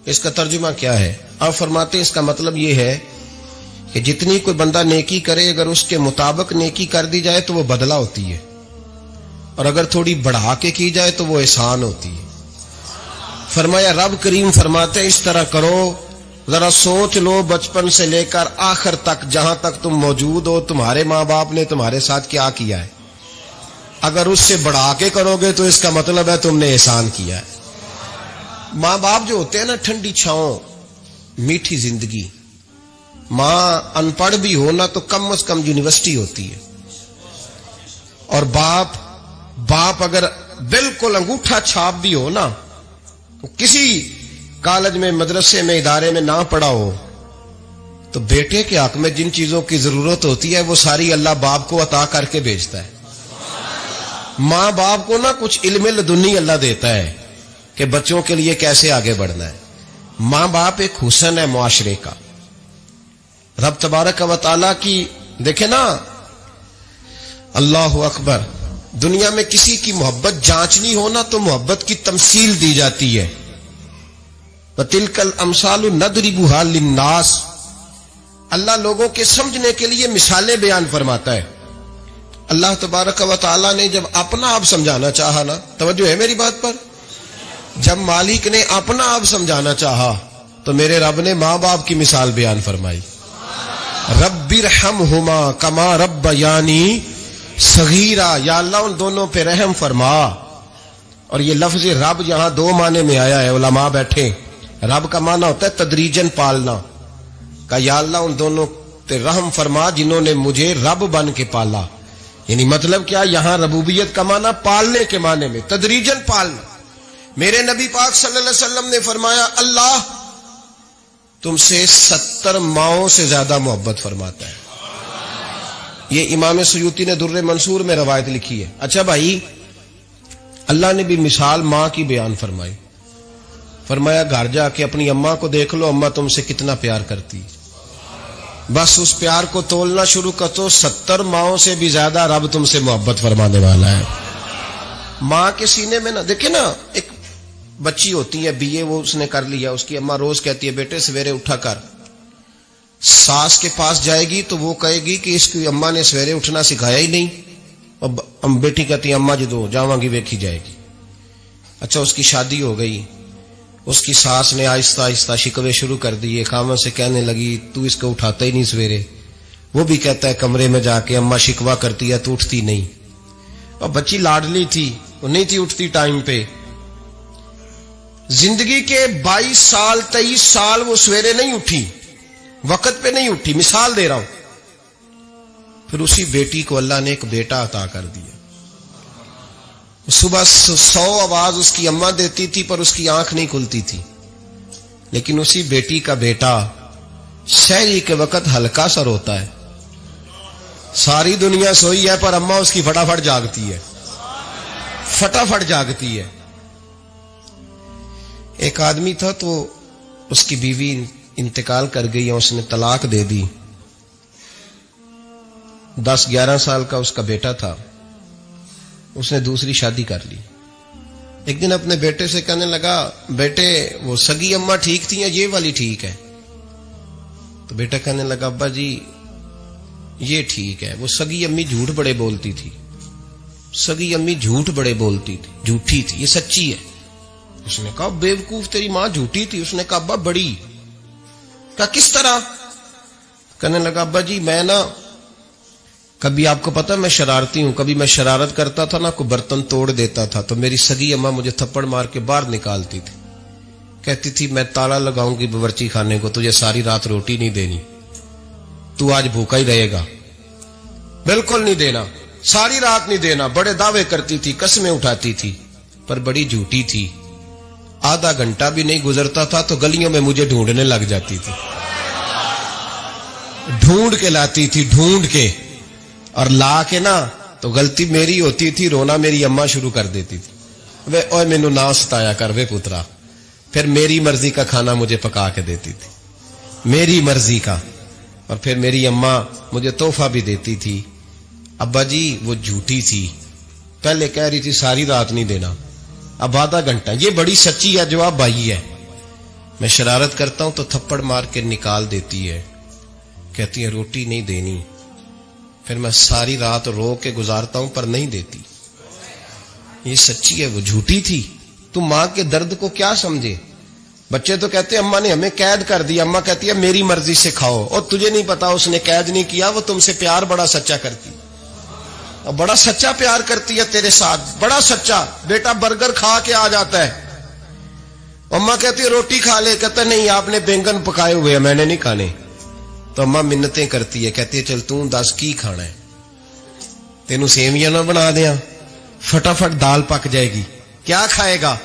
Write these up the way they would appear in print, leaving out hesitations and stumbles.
اس کا ترجمہ کیا ہے؟ آپ فرماتے ہیں اس کا مطلب یہ ہے کہ جتنی کوئی بندہ نیکی کرے اگر اس کے مطابق نیکی کر دی جائے تو وہ بدلہ ہوتی ہے، اور اگر تھوڑی بڑھا کے کی جائے تو وہ احسان ہوتی ہے۔ فرمایا رب کریم فرماتے ہیں اس طرح کرو، ذرا سوچ لو بچپن سے لے کر آخر تک جہاں تک تم موجود ہو تمہارے ماں باپ نے تمہارے ساتھ کیا کیا ہے۔ اگر اس سے بڑھا کے کرو گے تو اس کا مطلب ہے تم نے احسان کیا ہے۔ ماں باپ جو ہوتے ہیں نا، ٹھنڈی چھاؤں، میٹھی زندگی۔ ماں ان پڑھ بھی ہو نا تو کم از کم یونیورسٹی ہوتی ہے، اور باپ اگر بالکل انگوٹھا چھاپ بھی ہو نا، کسی کالج میں مدرسے میں ادارے میں نہ پڑھا ہو، تو بیٹے کے حق میں جن چیزوں کی ضرورت ہوتی ہے وہ ساری اللہ باپ کو عطا کر کے بھیجتا ہے۔ ماں باپ کو نا کچھ علم لدنی اللہ دیتا ہے کہ بچوں کے لیے کیسے آگے بڑھنا ہے۔ ماں باپ ایک حسن ہے معاشرے کا۔ رب تبارک و تعالی کی دیکھیں نا، اللہ اکبر، دنیا میں کسی کی محبت جانچنی ہو نا تو محبت کی تمثیل دی جاتی ہے۔ وَتِلْكَ الْأَمْثَالُ نَضْرِبُهَا لِلنَّاسِ، اللہ لوگوں کے سمجھنے کے لیے مثالیں بیان فرماتا ہے۔ اللہ تبارک و تعالی نے جب اپنا آپ سمجھانا چاہا نا، توجہ ہے میری بات پر، جب مالک نے اپنا آپ سمجھانا چاہا تو میرے رب نے ماں باپ کی مثال بیان فرمائی۔ رب ارحمہما کما ربیانی صغیرا، یا اللہ ان دونوں پہ رحم فرما۔ اور یہ لفظ رب یہاں دو معنی میں آیا ہے، علماء بیٹھے۔ رب کا معنی ہوتا ہے تدریجن پالنا، کہ یا اللہ ان دونوں پہ رحم فرما جنہوں نے مجھے رب بن کے پالا۔ یعنی مطلب کیا، یہاں ربوبیت کا معنی پالنے کے معنی میں، تدریجن پالنا۔ میرے نبی پاک صلی اللہ علیہ وسلم نے فرمایا اللہ تم سے 70 ماؤں سے زیادہ محبت فرماتا ہے۔ یہ امام سیوطی نے در منصور میں روایت لکھی ہے۔ اچھا بھائی، اللہ نے بھی مثال ماں کی بیان فرمائی۔ فرمایا گھر جا کے اپنی اماں کو دیکھ لو، اماں تم سے کتنا پیار کرتی، بس اس پیار کو تولنا شروع کر تو 70 ماؤں سے بھی زیادہ رب تم سے محبت فرمانے والا ہے۔ ماں کے سینے میں نا، دیکھیں نا، ایک بچی ہوتی ہے BA، وہ اس نے کر لیا، اس کی اماں روز کہتی ہے بیٹے سویرے اٹھا کر۔ ساس کے پاس جائے گی تو وہ کہے گی کہ اس کی اماں نے سویرے اٹھنا سکھایا ہی نہیں، اور بیٹی کہتی ہے اماں جدو جاواں گی ویکھی جائے گی۔ اچھا اس کی شادی ہو گئی، اس کی ساس نے آہستہ آہستہ شکوے شروع کر دیے، خامن سے کہنے لگی تو اس کو اٹھاتا ہی نہیں سویرے۔ وہ بھی کہتا ہے کمرے میں جا کے اماں شکوا کرتی ہے تو اٹھتی نہیں۔ اور بچی لاڈلی تھی، وہ نہیں تھی اٹھتی ٹائم پہ۔ زندگی کے 22 سال 23 سال وہ سویرے نہیں اٹھی، وقت پہ نہیں اٹھی، مثال دے رہا ہوں۔ پھر اسی بیٹی کو اللہ نے ایک بیٹا عطا کر دیا۔ صبح 100 آواز اس کی اماں دیتی تھی پر اس کی آنکھ نہیں کھلتی تھی، لیکن اسی بیٹی کا بیٹا سحری کے وقت ہلکا سا روتا ہے، ساری دنیا سوئی ہے پر اماں اس کی فٹافٹ جاگتی ہے، فٹافٹ جاگتی ہے۔ ایک آدمی تھا تو اس کی بیوی انتقال کر گئی اور اس نے طلاق دے دی۔ 10-11 سال کا اس کا بیٹا تھا، اس نے دوسری شادی کر لی۔ ایک دن اپنے بیٹے سے کہنے لگا بیٹے وہ سگی اماں ٹھیک تھی یا یہ والی ٹھیک ہے؟ تو بیٹا کہنے لگا ابا جی یہ ٹھیک ہے، وہ سگی امی جھوٹ بڑے بولتی تھی، سگی امی جھوٹ بڑے بولتی تھی، جھوٹی تھی، یہ سچی ہے۔ اس نے کہا بے وقوف تیری ماں جھوٹی تھی؟ اس نے کہا ابا بڑی۔ کہا کس طرح؟ کہنے لگا ابا جی میں نا کبھی، آپ کو پتا میں شرارتی ہوں، کبھی میں شرارت کرتا تھا نا، کوئی برتن توڑ دیتا تھا تو میری سگی اماں مجھے تھپڑ مار کے باہر نکالتی تھی، کہتی تھی میں تالا لگاؤں گی باورچی خانے کو، تجھے ساری رات روٹی نہیں دینی، تو آج بھوکا ہی رہے گا، بالکل نہیں دینا، ساری رات نہیں دینا۔ بڑے دعوے کرتی تھی، قسمیں اٹھاتی تھی، پر بڑی جھوٹی تھی۔ آدھا گھنٹہ بھی نہیں گزرتا تھا تو گلیوں میں مجھے ڈھونڈنے لگ جاتی تھی، ڈھونڈ کے لاتی تھی، ڈھونڈ کے، اور لا کے نا تو غلطی میری ہوتی تھی، رونا میری اماں شروع کر دیتی تھی، وے اوے مینوں نہ ستایا کر وے پترا۔ پھر میری مرضی کا کھانا مجھے پکا کے دیتی تھی، میری مرضی کا، اور پھر میری اماں مجھے تحفہ بھی دیتی تھی۔ ابا جی وہ جھوٹی تھی، پہلے کہہ رہی تھی ساری رات نہیں دینا، اب آدھا گھنٹہ، یہ بڑی سچی ہے جواب بھائی ہے۔ میں شرارت کرتا ہوں تو تھپڑ مار کے نکال دیتی ہے، کہتی ہے روٹی نہیں دینی، پھر میں ساری رات رو کے گزارتا ہوں پر نہیں دیتی. یہ سچی ہے، وہ جھوٹی تھی. تم ماں کے درد کو کیا سمجھے؟ بچے تو کہتے ہیں اماں نے ہمیں قید کر دیا، اماں کہتی ہے میری مرضی سے کھاؤ، اور تجھے نہیں پتا اس نے قید نہیں کیا، وہ تم سے پیار بڑا سچا کرتی، اور بڑا سچا پیار کرتی ہے تیرے ساتھ، بڑا سچا. بیٹا برگر کھا کے آ جاتا ہے، اماں کہتی ہے روٹی کھا لے، کہتا نہیں آپ نے بینگن پکائے ہوئے ہیں میں نے نہیں کھانے. تو اماں منتیں کرتی ہے، کہتی ہے چل تم 10 کی کھانا ہے، تینوں سیویاں نہ بنا دیاں، فٹافٹ دال پک جائے گی، کیا کھائے گا؟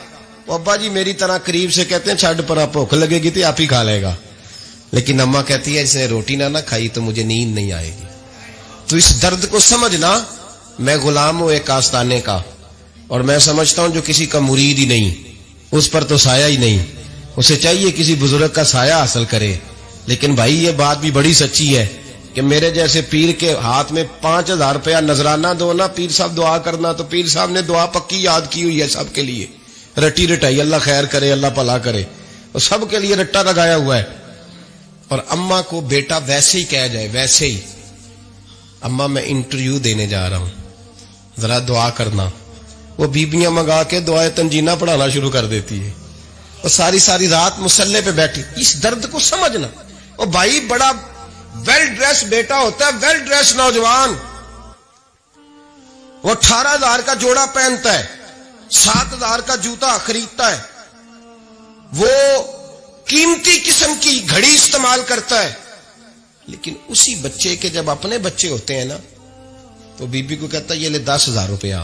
ابا جی میری طرح قریب سے کہتے ہیں چھڈ پر بھوک لگے گی تو آپ ہی کھا لے گا. لیکن اماں کہتی ہے اس نے روٹی نہ کھائی تو مجھے نیند نہیں آئے گی. تو اس درد کو سمجھنا. میں غلام ہوں ایک آستانے کا، اور میں سمجھتا ہوں جو کسی کا مرید ہی نہیں اس پر تو سایہ ہی نہیں، اسے چاہیے کسی بزرگ کا سایہ حاصل کرے. لیکن بھائی یہ بات بھی بڑی سچی ہے کہ میرے جیسے پیر کے ہاتھ میں 5000 روپیہ نذرانہ دو نا، پیر صاحب دعا کرنا، تو پیر صاحب نے دعا پکی یاد کی ہوئی ہے سب کے لیے، رٹی رٹائی، اللہ خیر کرے اللہ بھلا کرے، اور سب کے لیے رٹا لگایا ہوا ہے. اور اماں کو بیٹا ویسے ہی کہہ جائے، ویسے ہی اماں میں انٹرویو دینے جا رہا ہوں ذرا دعا کرنا، وہ بیبیاں منگا کے دعائے تنجینہ پڑھانا شروع کر دیتی ہے، اور ساری رات مسلح پہ بیٹھی. اس درد کو سمجھنا. اور بھائی بڑا ویل ڈریس بیٹا ہوتا ہے، ویل ڈریس نوجوان، وہ 18,000 کا جوڑا پہنتا ہے، 7,000 کا جوتا خریدتا ہے، وہ قیمتی قسم کی گھڑی استعمال کرتا ہے. لیکن اسی بچے کے جب اپنے بچے ہوتے ہیں نا تو بی بی کو کہتا ہے یہ لے 10,000 روپیہ،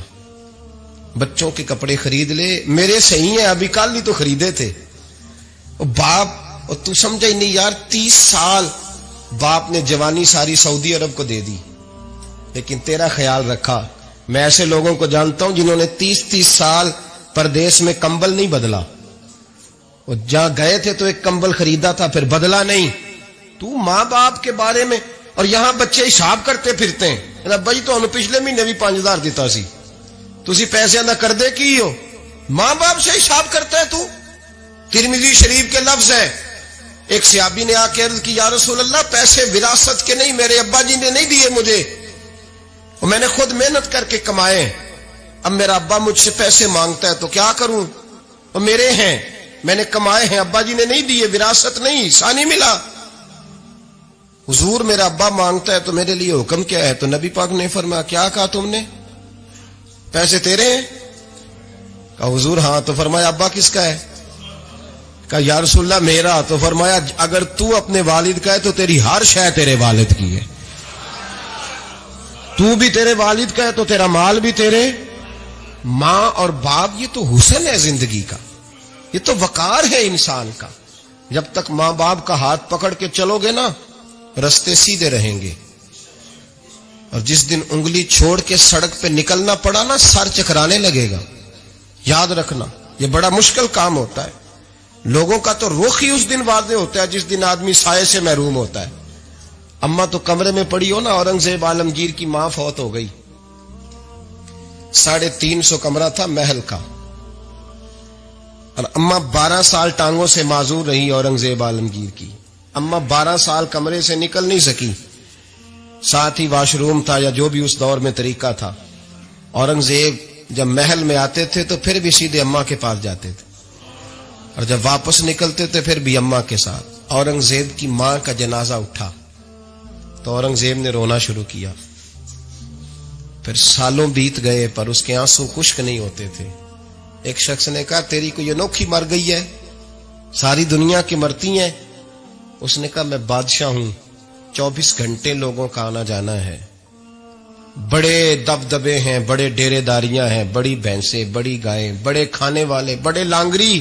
بچوں کے کپڑے خرید لے، میرے صحیح ہیں ابھی کل ہی تو خریدے تھے. اور باپ، اور تو سمجھا ہی نہیں یار، 30 سال باپ نے جوانی ساری سعودی عرب کو دے دی، لیکن تیرا خیال رکھا. میں ایسے لوگوں کو جانتا ہوں جنہوں نے 30 سال پردیس میں کمبل نہیں بدلا، اور جہاں گئے تھے تو ایک کمبل خریدا تھا پھر بدلا نہیں. تو ماں باپ کے بارے میں، اور یہاں بچے حساب کرتے پھرتے ہیں، بھائی تو پچھلے مہینے بھی 5,000 دیتا سی، تسی پیسے نہ کر دے کی ہو، ماں باپ سے حساب کرتا ہے تو. ترمذی شریف کے لفظ ہے، ایک صحابی نے آ کے عرض کی یا رسول اللہ پیسے وراثت کے نہیں، میرے ابا جی نے نہیں دیے مجھے، اور میں نے خود محنت کر کے کمائے، اب میرا ابا مجھ سے پیسے مانگتا ہے تو کیا کروں، اور میرے ہیں میں نے کمائے ہیں، ابا جی نے نہیں دیے، وراثت نہیں، حصہ نہیں ملا. حضور میرا ابا مانگتا ہے تو میرے لیے حکم کیا ہے؟ تو نبی پاک نے فرمایا کیا کہا تم نے؟ پیسے تیرے ہیں؟ کہا حضور ہاں. تو فرمایا ابا کس کا ہے؟ کہا یا رسول اللہ میرا. تو فرمایا اگر تو اپنے والد کا ہے تو تیری ہر شے تیرے والد کی ہے، تو بھی تیرے والد کا ہے تو تیرا مال بھی تیرے. ماں اور باپ یہ تو حسن ہے زندگی کا، یہ تو وقار ہے انسان کا. جب تک ماں باپ کا ہاتھ پکڑ کے چلو گے نا رستے سیدھے رہیں گے، اور جس دن انگلی چھوڑ کے سڑک پہ نکلنا پڑا نا سر چکرانے لگے گا. یاد رکھنا یہ بڑا مشکل کام ہوتا ہے. لوگوں کا تو رخ ہی اس دن واضح ہوتا ہے جس دن آدمی سائے سے محروم ہوتا ہے. اماں تو کمرے میں پڑی ہو نا، اورنگزیب عالمگیر کی ماں فوت ہو گئی، 350 کمرہ تھا محل کا، اور اماں 12 سال ٹانگوں سے معذور رہی اورنگزیب عالمگیر کی. اماں 12 سال کمرے سے نکل نہیں سکی، ساتھ ہی واش روم تھا یا جو بھی اس دور میں طریقہ تھا. اورنگزیب جب محل میں آتے تھے تو پھر بھی سیدھے اماں کے پاس جاتے تھے، اور جب واپس نکلتے تھے پھر بھی اماں کے ساتھ. اورنگزیب کی ماں کا جنازہ اٹھا تو اورنگزیب نے رونا شروع کیا. پھر سالوں بیت گئے پر اس کے آنسو خشک نہیں ہوتے تھے. ایک شخص نے کہا تیری کوئی انوکھی مر گئی ہے، ساری دنیا کی مرتی ہیں. اس نے کہا میں بادشاہ ہوں، 24 گھنٹے لوگوں کا آنا جانا ہے، بڑے دبدبے ہیں، بڑے ڈیرے داریاں ہیں، بڑی بھینسیں، بڑی گائیں، بڑے کھانے والے، بڑے لانگری.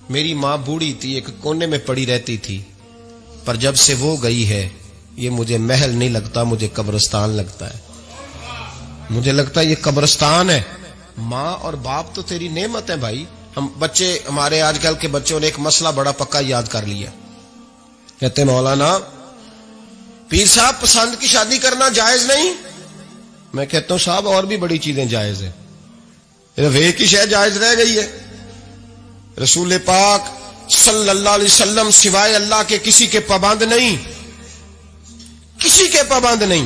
میری ماں بوڑھی تھی، ایک کونے میں پڑی رہتی تھی، پر جب سے وہ گئی ہے یہ مجھے محل نہیں لگتا، مجھے قبرستان لگتا ہے، مجھے لگتا ہے یہ قبرستان ہے. ماں اور باپ تو تیری نعمت ہے بھائی. ہم بچے، ہمارے آج کل کے بچوں نے ایک مسئلہ بڑا پکا یاد کر لیا، کہتے مولانا پیر صاحب پسند کی شادی کرنا جائز نہیں. میں کہتا ہوں صاحب اور بھی بڑی چیزیں جائز ہیں، ایک ہی شے جائز رہ گئی ہے. رسول پاک صلی اللہ علیہ وسلم سوائے اللہ کے کسی کے پابند نہیں، کسی کے پابند نہیں.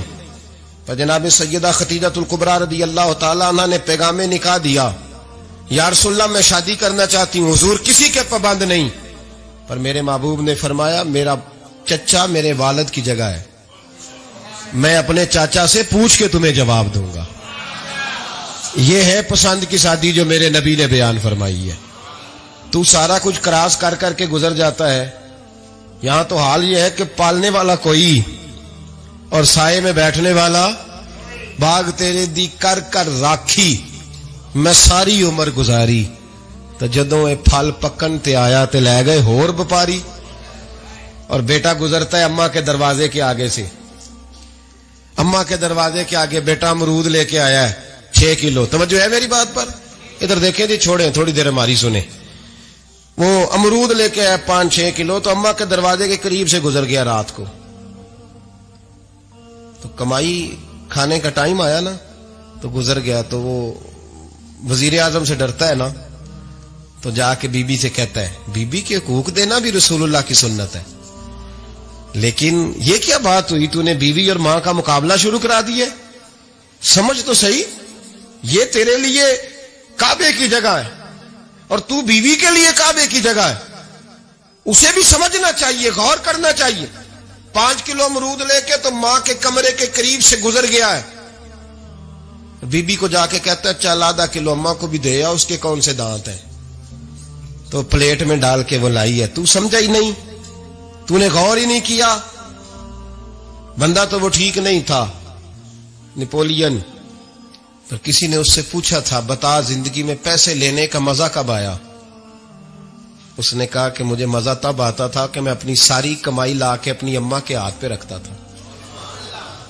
پر جناب سیدہ خدیجہ الکبریٰ رضی اللہ تعالی عنہ نے پیغام نکاح دیا، یا رسول اللہ میں شادی کرنا چاہتی ہوں. حضور کسی کے پابند نہیں. پر میرے محبوب نے فرمایا میرا چچا میرے والد کی جگہ ہے، میں اپنے چاچا سے پوچھ کے تمہیں جواب دوں گا. یہ ہے پسند کی شادی جو میرے نبی نے بیان فرمائی ہے. تو سارا کچھ کراس کر کر کے گزر جاتا ہے. یہاں تو حال یہ ہے کہ پالنے والا کوئی اور سائے میں بیٹھنے والا. باغ تیرے دی کر کر راکھی میں ساری عمر گزاری، تو جدوں اے پھل پکن تے آیا تے لے گئے ہور بپاری. اور بیٹا گزرتا ہے اماں کے دروازے کے آگے سے، اماں کے دروازے کے آگے بیٹا امرود لے کے آیا ہے 6 کلو. توجہ ہے میری بات پر؟ ادھر دیکھیں جی، چھوڑیں تھوڑی دیر ہماری سنیں. وہ امرود لے کے آیا 5-6 کلو، تو اماں کے دروازے کے قریب سے گزر گیا رات کو. تو کمائی کھانے کا ٹائم آیا نا، تو گزر گیا. تو وہ وزیر اعظم سے ڈرتا ہے نا، تو جا کے بی بی سے کہتا ہے بی بی کے حقوق دینا بھی رسول اللہ کی سنت ہے. لیکن یہ کیا بات ہوئی، تو نے بیوی اور ماں کا مقابلہ شروع کرا دیے؟ سمجھ تو صحیح، یہ تیرے لیے کعبے کی جگہ ہے اور تو بیوی کے لیے کعبے کی جگہ ہے. اسے بھی سمجھنا چاہیے، غور کرنا چاہیے. 5 کلو امرود لے کے تو ماں کے کمرے کے قریب سے گزر گیا ہے. بی بی کو جا کے کہتا ہے چل آدھا کلو اماں کو بھی دے آ، اس کے کون سے دانت ہیں. تو پلیٹ میں ڈال کے وہ لائی ہے. تو سمجھا ہی نہیں، تو نے غور ہی نہیں کیا. بندہ تو وہ ٹھیک نہیں تھا، نیپولین. تو کسی نے اس سے پوچھا تھا بتا زندگی میں پیسے لینے کا مزہ کب آیا؟ اس نے کہا کہ مجھے مزہ تب آتا تھا کہ میں اپنی ساری کمائی لا کے اپنی اماں کے ہاتھ پہ رکھتا تھا،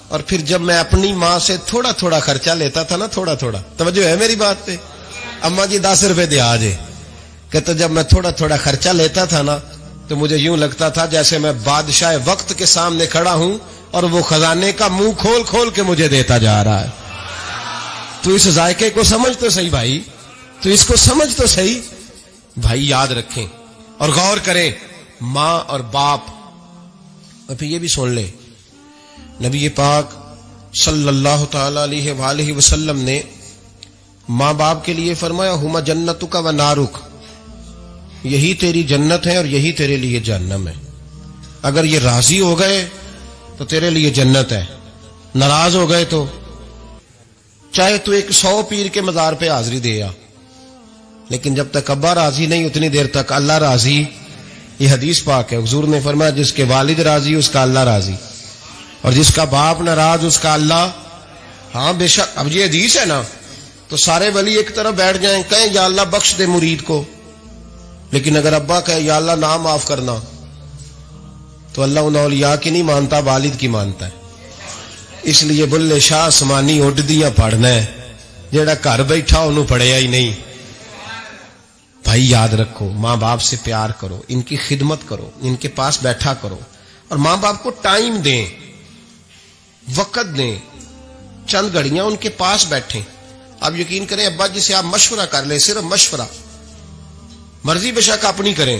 اور پھر جب میں اپنی ماں سے تھوڑا تھوڑا خرچہ لیتا تھا نا، تھوڑا تھوڑا. توجہ ہے میری بات پہ؟ اماں جی 10 روپے دے آجے. کہتا جب میں تھوڑا تھوڑا خرچہ لیتا تھا نا، تو مجھے یوں لگتا تھا جیسے میں بادشاہ وقت کے سامنے کھڑا ہوں اور وہ خزانے کا منہ کھول کھول کے مجھے دیتا جا رہا ہے. تو اس ذائقے کو سمجھ تو صحیح بھائی، تو اس کو سمجھ تو صحیح بھائی. یاد رکھیں اور غور کریں، ماں اور باپ. اور پھر یہ بھی سن لیں، نبی پاک صلی اللہ تعالی علیہ وآلہ وسلم نے ماں باپ کے لیے فرمایا ہما جنتک و نارک، یہی تیری جنت ہے اور یہی تیرے لیے جہنم ہے. اگر یہ راضی ہو گئے تو تیرے لیے جنت ہے، ناراض ہو گئے تو چاہے تو ایک 100 پیر کے مزار پہ حاضری دے آ، لیکن جب تک ابا راضی نہیں اتنی دیر تک اللہ راضی. یہ حدیث پاک ہے، حضور نے فرمایا جس کے والد راضی اس کا اللہ راضی، اور جس کا باپ ناراض اس کا اللہ. ہاں بے شک. اب یہ حدیث ہے نا، تو سارے ولی ایک طرف بیٹھ جائیں کہیں یا اللہ بخش دے مرید کو، لیکن اگر ابا کہے یا اللہ نہ معاف کرنا، تو اللہ ان اولیاء کی نہیں مانتا، والد کی مانتا ہے. اس لیے بلے شاہ سمانی اڈ دیاں پڑھنا ہے، جیڑا گھر بیٹھا انہوں پڑھیا ہی نہیں. بھائی یاد رکھو، ماں باپ سے پیار کرو، ان کی خدمت کرو، ان کے پاس بیٹھا کرو، اور ماں باپ کو ٹائم دیں، وقت دیں، چند گھڑیاں ان کے پاس بیٹھیں. آپ یقین کریں ابا جی سے آپ مشورہ کر لیں، صرف مشورہ، مرضی بے شک اپنی کریں،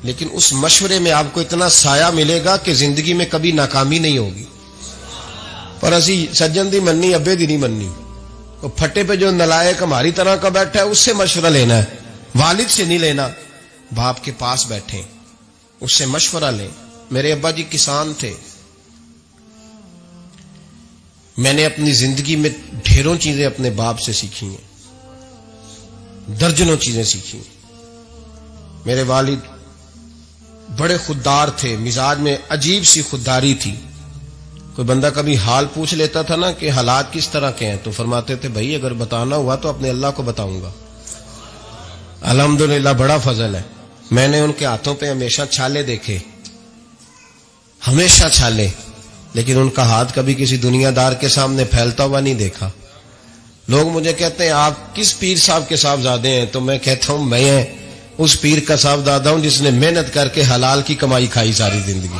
لیکن اس مشورے میں آپ کو اتنا سایہ ملے گا کہ زندگی میں کبھی ناکامی نہیں ہوگی. پر اسی سجن دی مننی ابے دی نہیں مننی. وہ پھٹے پہ جو نلائق ہماری طرح کا بیٹھا ہے اس سے مشورہ لینا ہے، والد سے نہیں لینا. باپ کے پاس بیٹھیں، اس سے مشورہ لیں. میرے ابا جی کسان تھے، میں نے اپنی زندگی میں ڈھیروں چیزیں اپنے باپ سے سیکھی ہیں، درجنوں چیزیں سیکھی ہیں. میرے والد بڑے خوددار تھے، مزاج میں عجیب سی خودداری تھی. کوئی بندہ کبھی حال پوچھ لیتا تھا نا کہ حالات کس طرح کے ہیں، تو فرماتے تھے بھائی اگر بتانا ہوا تو اپنے اللہ کو بتاؤں گا. الحمدللہ بڑا فضل ہے، میں نے ان کے ہاتھوں پہ ہمیشہ چھالے دیکھے، ہمیشہ چھالے، لیکن ان کا ہاتھ کبھی کسی دنیا دار کے سامنے پھیلتا ہوا نہیں دیکھا. لوگ مجھے کہتے ہیں آپ کس پیر صاحب کے صاحبزادے ہیں، تو میں کہتا ہوں میں اس پیر کا صاحبزادہ ہوں جس نے محنت کر کے حلال کی کمائی کھائی ساری زندگی.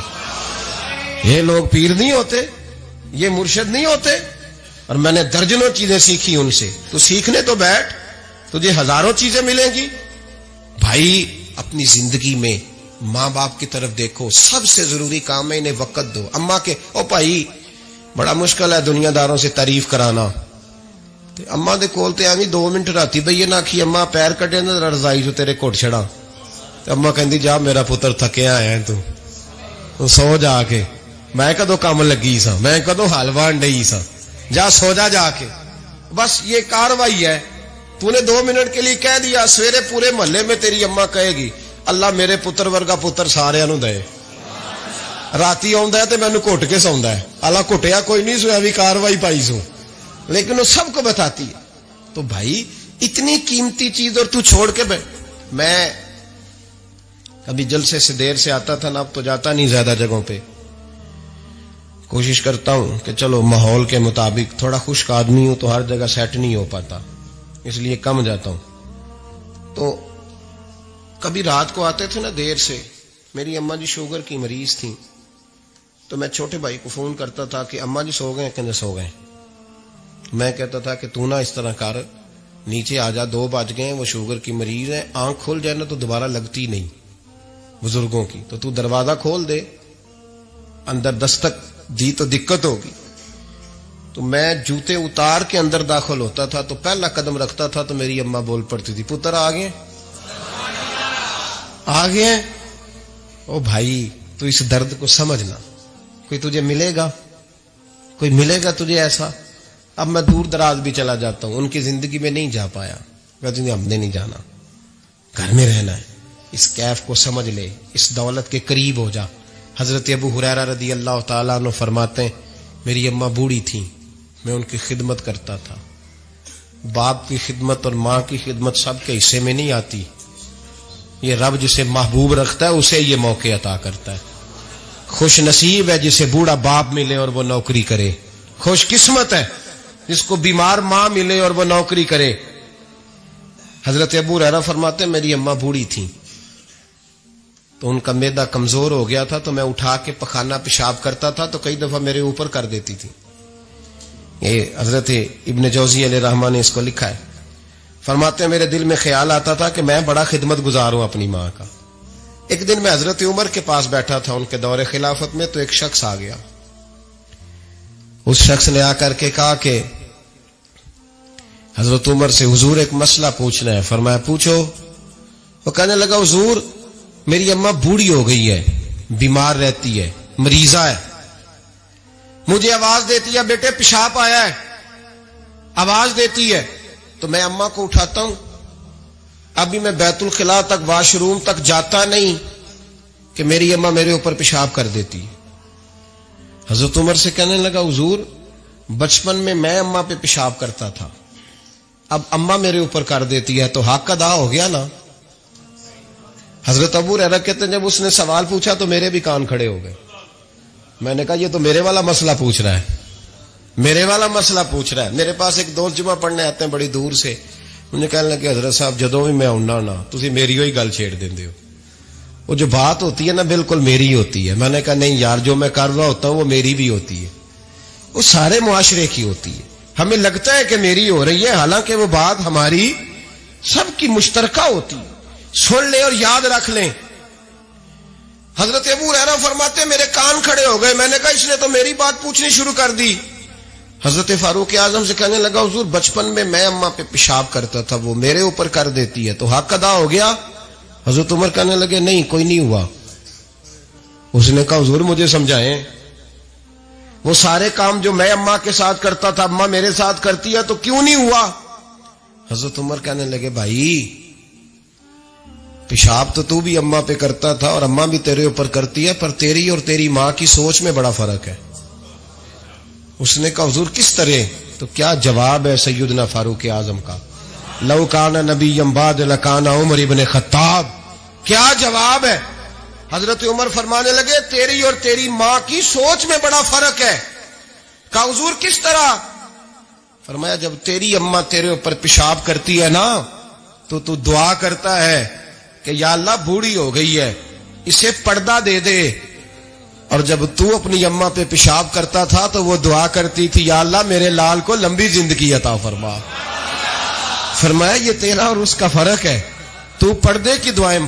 یہ لوگ پیر نہیں ہوتے، یہ مرشد نہیں ہوتے. اور میں نے درجنوں چیزیں سیکھی ان سے. تو سیکھنے تو بیٹھ، تجھے ہزاروں چیزیں ملیں گی. بھائی اپنی زندگی میں ماں باپ کی طرف دیکھو. سب سے ضروری کام ہے انہیں وقت دو. اماں کے او بھائی بڑا مشکل ہے دنیا داروں سے تعریف کرانا. اماں دے کول تے ایویں 2 منٹ راتی بھئی نہ آکھی اماں پیر کڈے نہ رضائی جو تیرے گھٹ چھڑا. تے اماں کہندی جا میرا پتر تھکیا ہے تو سو جا کے. میں کدو کام لگی سا, میں کدو حلوا ڈئی سا, جا سو جا کے. بس یہ کاروائی ہے. تو نے 2 منٹ کے لیے کہہ دیا, سویرے پورے محلے میں تیری اماں کہے گی اللہ میرے پتر ورگا پتر سارے نو دے. راتی آندا ہے تے مینوں گھٹ کے سوندا ہے. اللہ گھٹیا کوئی نہیں سویا بھی کاروائی پائی سو, لیکن وہ سب کو بتاتی ہے. تو بھائی اتنی قیمتی چیز اور تو چھوڑ کے میں کبھی جلسے سے دیر سے آتا تھا نا, اب تو جاتا نہیں زیادہ جگہوں پہ. کوشش کرتا ہوں کہ چلو ماحول کے مطابق, تھوڑا خشک آدمی ہوں تو ہر جگہ سیٹ نہیں ہو پاتا, اس لیے کم جاتا ہوں. تو کبھی رات کو آتے تھے نا دیر سے, میری اماں جی شوگر کی مریض تھیں, تو میں چھوٹے بھائی کو فون کرتا تھا کہ اماں جی سو گئے, کہنے سو گئے. میں کہتا تھا کہ تو نہ اس طرح کر, نیچے آ جا, 2 بج گئے, وہ شوگر کی مریض ہے, آنکھ کھل جائے نا تو دوبارہ لگتی نہیں بزرگوں کی, تو دروازہ کھول دے, اندر دستک دی تو دقت ہوگی. تو میں جوتے اتار کے اندر داخل ہوتا تھا, تو پہلا قدم رکھتا تھا تو میری اماں بول پڑتی تھی پتر آ گئے آ گئے. او بھائی تو اس درد کو سمجھنا, کوئی تجھے ملے گا, کوئی ملے گا تجھے ایسا. اب میں دور دراز بھی چلا جاتا ہوں, ان کی زندگی میں نہیں جا پایا, کہتے ہیں ہم نے نہیں جانا, گھر میں رہنا ہے. اس کیف کو سمجھ لے, اس دولت کے قریب ہو جا. حضرت ابو ہریرہ رضی اللہ تعالیٰ عنہ فرماتے ہیں میری اماں بوڑھی تھیں, میں ان کی خدمت کرتا تھا. باپ کی خدمت اور ماں کی خدمت سب کے حصے میں نہیں آتی, یہ رب جسے محبوب رکھتا ہے اسے یہ موقع عطا کرتا ہے. خوش نصیب ہے جسے بوڑھا باپ ملے اور وہ نوکری کرے, خوش قسمت ہے جس کو بیمار ماں ملے اور وہ نوکری کرے. حضرت ابو ہریرہ فرماتے ہیں میری اماں بوڑھی تھیں, تو ان کا معدہ کمزور ہو گیا تھا, تو میں اٹھا کے پخانہ پیشاب کرتا تھا تو کئی دفعہ میرے اوپر کر دیتی تھی. یہ حضرت ابن جوزی علیہ رحمہ نے اس کو لکھا ہے. فرماتے ہیں میرے دل میں خیال آتا تھا کہ میں بڑا خدمت گزار ہوں اپنی ماں کا. ایک دن میں حضرت عمر کے پاس بیٹھا تھا ان کے دور خلافت میں, تو ایک شخص آ گیا. اس شخص نے آ کر کے کہا کہ حضرت عمر سے حضور ایک مسئلہ پوچھنا ہے. فرمایا پوچھو. وہ کہنے لگا حضور میری اماں بوڑھی ہو گئی ہے, بیمار رہتی ہے, مریضہ ہے, مجھے آواز دیتی ہے بیٹے پیشاب آیا ہے, آواز دیتی ہے, تو میں اماں کو اٹھاتا ہوں. ابھی میں بیت الخلاء تک, واش روم تک جاتا نہیں کہ میری اماں میرے اوپر پیشاب کر دیتی. حضرت عمر سے کہنے لگا حضور بچپن میں اماں پہ پیشاب کرتا تھا, اب اماں میرے اوپر کر دیتی ہے تو حق ادا ہو گیا نا. حضرت ابو ہریرہ کہتے ہیں جب اس نے سوال پوچھا تو میرے بھی کان کھڑے ہو گئے. میں نے کہا یہ تو میرے والا مسئلہ پوچھ رہا ہے, میرے والا مسئلہ پوچھ رہا ہے. میرے پاس ایک دوست جمعہ پڑھنے آتے ہیں بڑی دور سے, انہیں کہنے لگے حضرت صاحب جدوں بھی میں آؤں نا تسی میری ہوئی گل چھیڑ دیندے ہو, وہ جو بات ہوتی ہے نا بالکل میری ہوتی ہے. میں نے کہا نہیں یار جو میں کر رہا ہوتا ہوں وہ میری بھی ہوتی ہے, وہ سارے معاشرے کی ہوتی ہے. ہمیں لگتا ہے کہ میری ہو رہی ہے, حالانکہ وہ بات ہماری سب کی مشترکہ ہوتی ہے. سن لے اور یاد رکھ لیں. حضرت ابو ہریرہ فرماتے میرے کان کھڑے ہو گئے. میں نے کہا اس نے تو میری بات پوچھنی شروع کر دی. حضرت فاروق اعظم سے کہنے لگا حضور بچپن میں اماں پہ پیشاب کرتا تھا, وہ میرے اوپر کر دیتی ہے تو حق ادا ہو گیا. حضرت عمر کہنے لگے نہیں کوئی نہیں ہوا. اس نے کہا حضور مجھے سمجھائیں, وہ سارے کام جو میں اماں کے ساتھ کرتا تھا اماں میرے ساتھ کرتی ہے تو کیوں نہیں ہوا. حضرت عمر کہنے لگے بھائی پیشاب تو بھی اماں پہ کرتا تھا اور اماں بھی تیرے اوپر کرتی ہے, پر تیری اور تیری ماں کی سوچ میں بڑا فرق ہے. اس نے کہا حضور کس طرح؟ تو کیا جواب ہے سیدنا فاروق اعظم کا, لو کان نبی بعد لکان عمر ابن خطاب. کیا جواب ہے؟ حضرت عمر فرمانے لگے تیری اور تیری ماں کی سوچ میں بڑا فرق ہے. کہا حضور کس طرح؟ فرمایا جب تیری اماں تیرے اوپر پیشاب کرتی ہے نا تو تو دعا کرتا ہے کہ یا اللہ بوڑھی ہو گئی ہے اسے پردہ دے دے, اور جب تو اپنی اماں پہ پیشاب کرتا تھا تو وہ دعا کرتی تھی یا اللہ میرے لال کو لمبی زندگی عطا فرما. فرمایا یہ تیرا اور اس کا فرق ہے, تو پردے کی دعائیں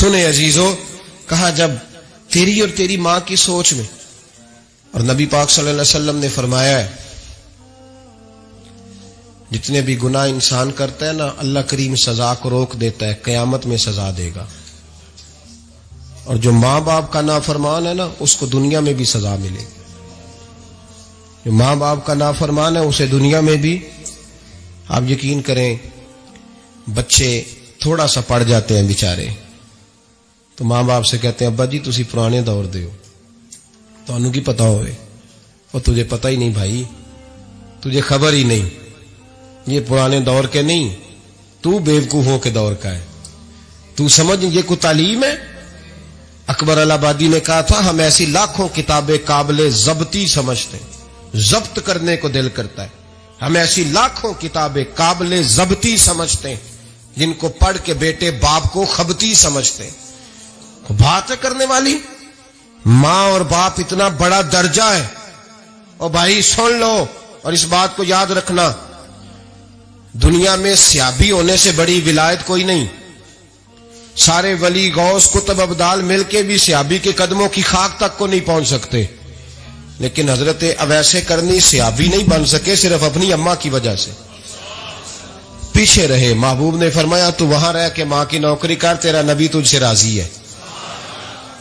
سنے عزیزو، کہا جب تیری اور تیری ماں کی سوچ میں، اور نبی پاک صلی اللہ علیہ وسلم نے فرمایا ہے جتنے بھی گناہ انسان کرتا ہے نا، اللہ کریم سزا کو روک دیتا ہے، قیامت میں سزا دے گا، اور جو ماں باپ کا نافرمان ہے نا اس کو دنیا میں بھی سزا ملے گی۔ جو ماں باپ کا نافرمان ہے اسے دنیا میں بھی، آپ یقین کریں بچے تھوڑا سا پڑ جاتے ہیں بیچارے تو ماں باپ سے کہتے ہیں ابا جی تسی پرانے دور دے ہو، تو انہوں کی پتا ہوئے، اور تجھے پتہ ہی نہیں بھائی، تجھے خبر ہی نہیں، یہ پرانے دور کے نہیں، تو بیوقوفوں کے دور کا ہے، تو سمجھ یہ کوئی تعلیم ہے؟ اکبر الہآبادی نے کہا تھا ہم ایسی لاکھوں کتابیں قابل ضبطی سمجھتے ہیں، ضبط کرنے کو دل کرتا ہے، ہم ایسی لاکھوں کتابیں قابل ضبطی سمجھتے ہیں جن کو پڑھ کے بیٹے باپ کو خبتی سمجھتے ہیں۔ بات کرنے والی ماں اور باپ اتنا بڑا درجہ ہے، اور بھائی سن لو اور اس بات کو یاد رکھنا، دنیا میں سیابی ہونے سے بڑی ولایت کوئی نہیں۔ سارے ولی غوث کتب ابدال مل کے بھی سیابی کے قدموں کی خاک تک کو نہیں پہنچ سکتے، لیکن حضرت اویس کرنی سیابی نہیں بن سکے صرف اپنی اماں کی وجہ سے، پیچھے رہے۔ محبوب نے فرمایا تو وہاں رہ کے ماں کی نوکری کر، تیرا نبی تجھ سے راضی ہے۔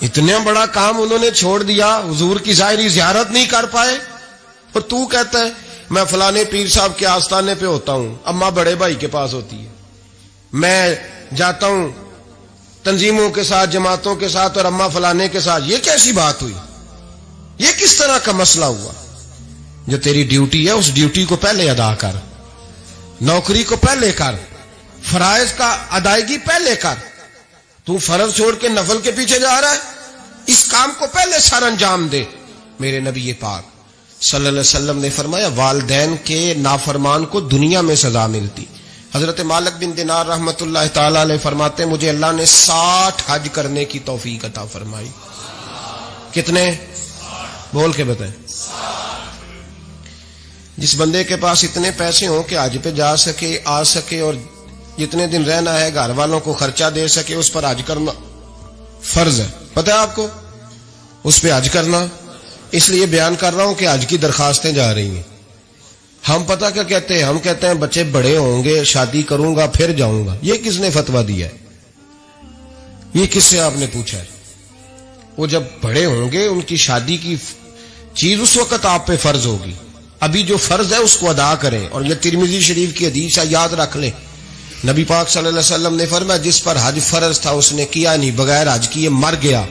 اتنا بڑا کام انہوں نے چھوڑ دیا، حضور کی ظاہری زیارت نہیں کر پائے، اور تو کہتا ہے میں فلانے پیر صاحب کے آستانے پہ ہوتا ہوں، اماں بڑے بھائی کے پاس ہوتی ہے، میں جاتا ہوں تنظیموں کے ساتھ جماعتوں کے ساتھ اور اماں فلانے کے ساتھ۔ یہ کیسی بات ہوئی؟ یہ کس طرح کا مسئلہ ہوا؟ جو تیری ڈیوٹی ہے اس ڈیوٹی کو پہلے ادا کر، نوکری کو پہلے کر، فرائض کا ادائیگی پہلے کر۔ تو فرض چھوڑ کے نفل کے پیچھے جا رہا ہے، اس کام کو پہلے سر انجام دے۔ میرے نبی پاک صلی اللہ علیہ وسلم نے فرمایا والدین کے نافرمان کو دنیا میں سزا ملتی۔ حضرت مالک بن دینار رحمت اللہ تعالی علیہ فرماتے ہیں مجھے اللہ نے 60 حج کرنے کی توفیق عطا فرمائی۔ کتنے؟ بول کے بتائیں۔ جس بندے کے پاس اتنے پیسے ہوں کہ حج پہ جا سکے، آ سکے، اور جتنے دن رہنا ہے گھر والوں کو خرچہ دے سکے، اس پر حج کرنا فرض ہے۔ پتہ ہے آپ کو اس پہ حج کرنا؟ اس لیے بیان کر رہا ہوں کہ حج کی درخواستیں جا رہی ہیں۔ ہم پتہ کیا کہتے ہیں؟ ہم کہتے ہیں بچے بڑے ہوں گے، شادی کروں گا پھر جاؤں گا۔ یہ کس نے فتویٰ دیا ہے؟ یہ کس سے آپ نے پوچھا ہے؟ وہ جب بڑے ہوں گے ان کی شادی کی چیز اس وقت آپ پہ فرض ہوگی، ابھی جو فرض ہے اس کو ادا کریں۔ اور یہ ترمذی شریف کی حدیث ہے، یاد رکھ لیں، نبی پاک صلی اللہ علیہ وسلم نے فرمایا جس پر حج فرض تھا اس نے کیا نہیں، بغیر حج کیے مر گیا،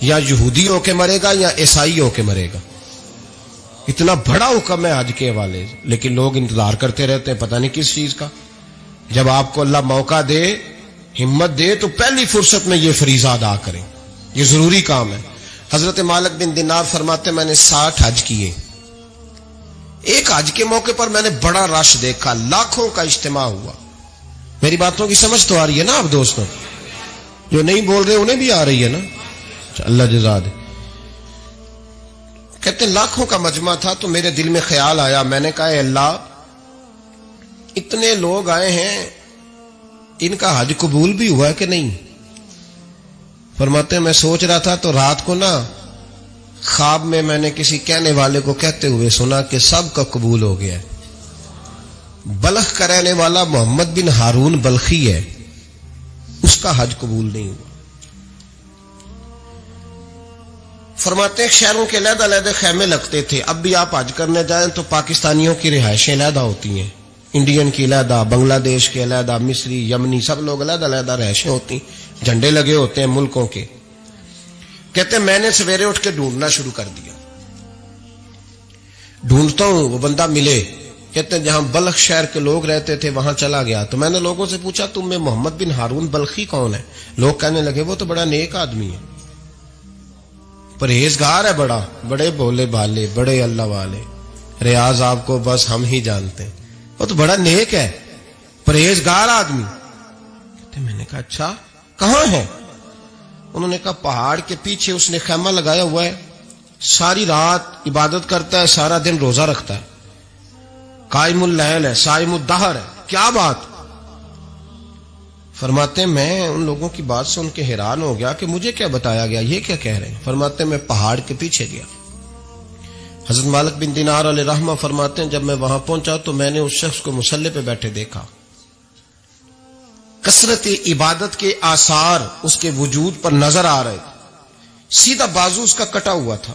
یا یہودی ہو کے مرے گا یا عیسائی ہو کے مرے گا۔ اتنا بڑا حکم ہے حج کے حوالے سے، لیکن لوگ انتظار کرتے رہتے ہیں پتہ نہیں کس چیز کا۔ جب آپ کو اللہ موقع دے، ہمت دے، تو پہلی فرصت میں یہ فریضہ ادا کریں، یہ ضروری کام ہے۔ حضرت مالک بن دینار فرماتے میں نے 60 حج کیے، ایک حج کے موقع پر میں نے بڑا رش دیکھا، لاکھوں کا اجتماع ہوا۔ میری باتوں کی سمجھ تو آ رہی ہے نا آپ دوستوں؟ جو نہیں بول رہے انہیں بھی آ رہی ہے نا؟ اللہ جزا دے۔ کہتے ہیں لاکھوں کا مجمع تھا، تو میرے دل میں خیال آیا، میں نے کہا اے اللہ اتنے لوگ آئے ہیں، ان کا حج قبول بھی ہوا ہے کہ نہیں؟ فرماتے ہیں میں سوچ رہا تھا تو رات کو نا خواب میں نے کسی کہنے والے کو کہتے ہوئے سنا کہ سب کا قبول ہو گیا ہے۔ بلخ کا رہنے والا محمد بن ہارون بلخی ہے، اس کا حج قبول نہیں ہوا۔ فرماتے ہیں شہروں کے علیحدہ علیحدہ خیمے لگتے تھے، اب بھی آپ حج کرنے جائیں تو پاکستانیوں کی رہائشیں علیحدہ ہوتی ہیں، انڈین کی علیحدہ، بنگلہ دیش کے علیحدہ، مصری، یمنی، سب لوگ علیحدہ علیحدہ رہائشیں ہوتی ہیں، جھنڈے لگے ہوتے ہیں ملکوں کے۔ کہتے ہیں میں نے سویرے اٹھ کے ڈھونڈنا شروع کر دیا، ڈھونڈتا ہوں وہ بندہ ملے۔ کہتے ہیں جہاں بلخ شہر کے لوگ رہتے تھے وہاں چلا گیا، تو میں نے لوگوں سے پوچھا تم میں محمد بن ہارون بلخی کون ہے؟ لوگ کہنے لگے وہ تو بڑا نیک آدمی ہے، پرہیزگار ہے، بڑے بولے بالے، بڑے اللہ والے، ریاض آپ کو بس ہم ہی جانتے ہیں، وہ تو بڑا نیک ہے، پرہیزگار آدمی۔ کہتے میں نے کہا اچھا کہاں ہے؟ انہوں نے کہا پہاڑ کے پیچھے اس نے خیمہ لگایا ہوا ہے، ساری رات عبادت کرتا ہے، سارا دن روزہ رکھتا ہے، قائم اللیل ہے، صائم الدہر ہے۔ کیا بات؟ فرماتے ہیں میں ان لوگوں کی بات سن کے حیران ہو گیا کہ مجھے کیا بتایا گیا، یہ کیا کہہ رہے ہیں؟ فرماتے ہیں میں پہاڑ کے پیچھے گیا. حضرت مالک بن دینار علیہ رحمہ فرماتے ہیں جب میں وہاں پہنچا تو میں نے اس شخص کو مصلی پہ بیٹھے دیکھا. کثرت عبادت کے آثار اس کے وجود پر نظر آ رہے تھے. سیدھا بازو اس کا کٹا ہوا تھا.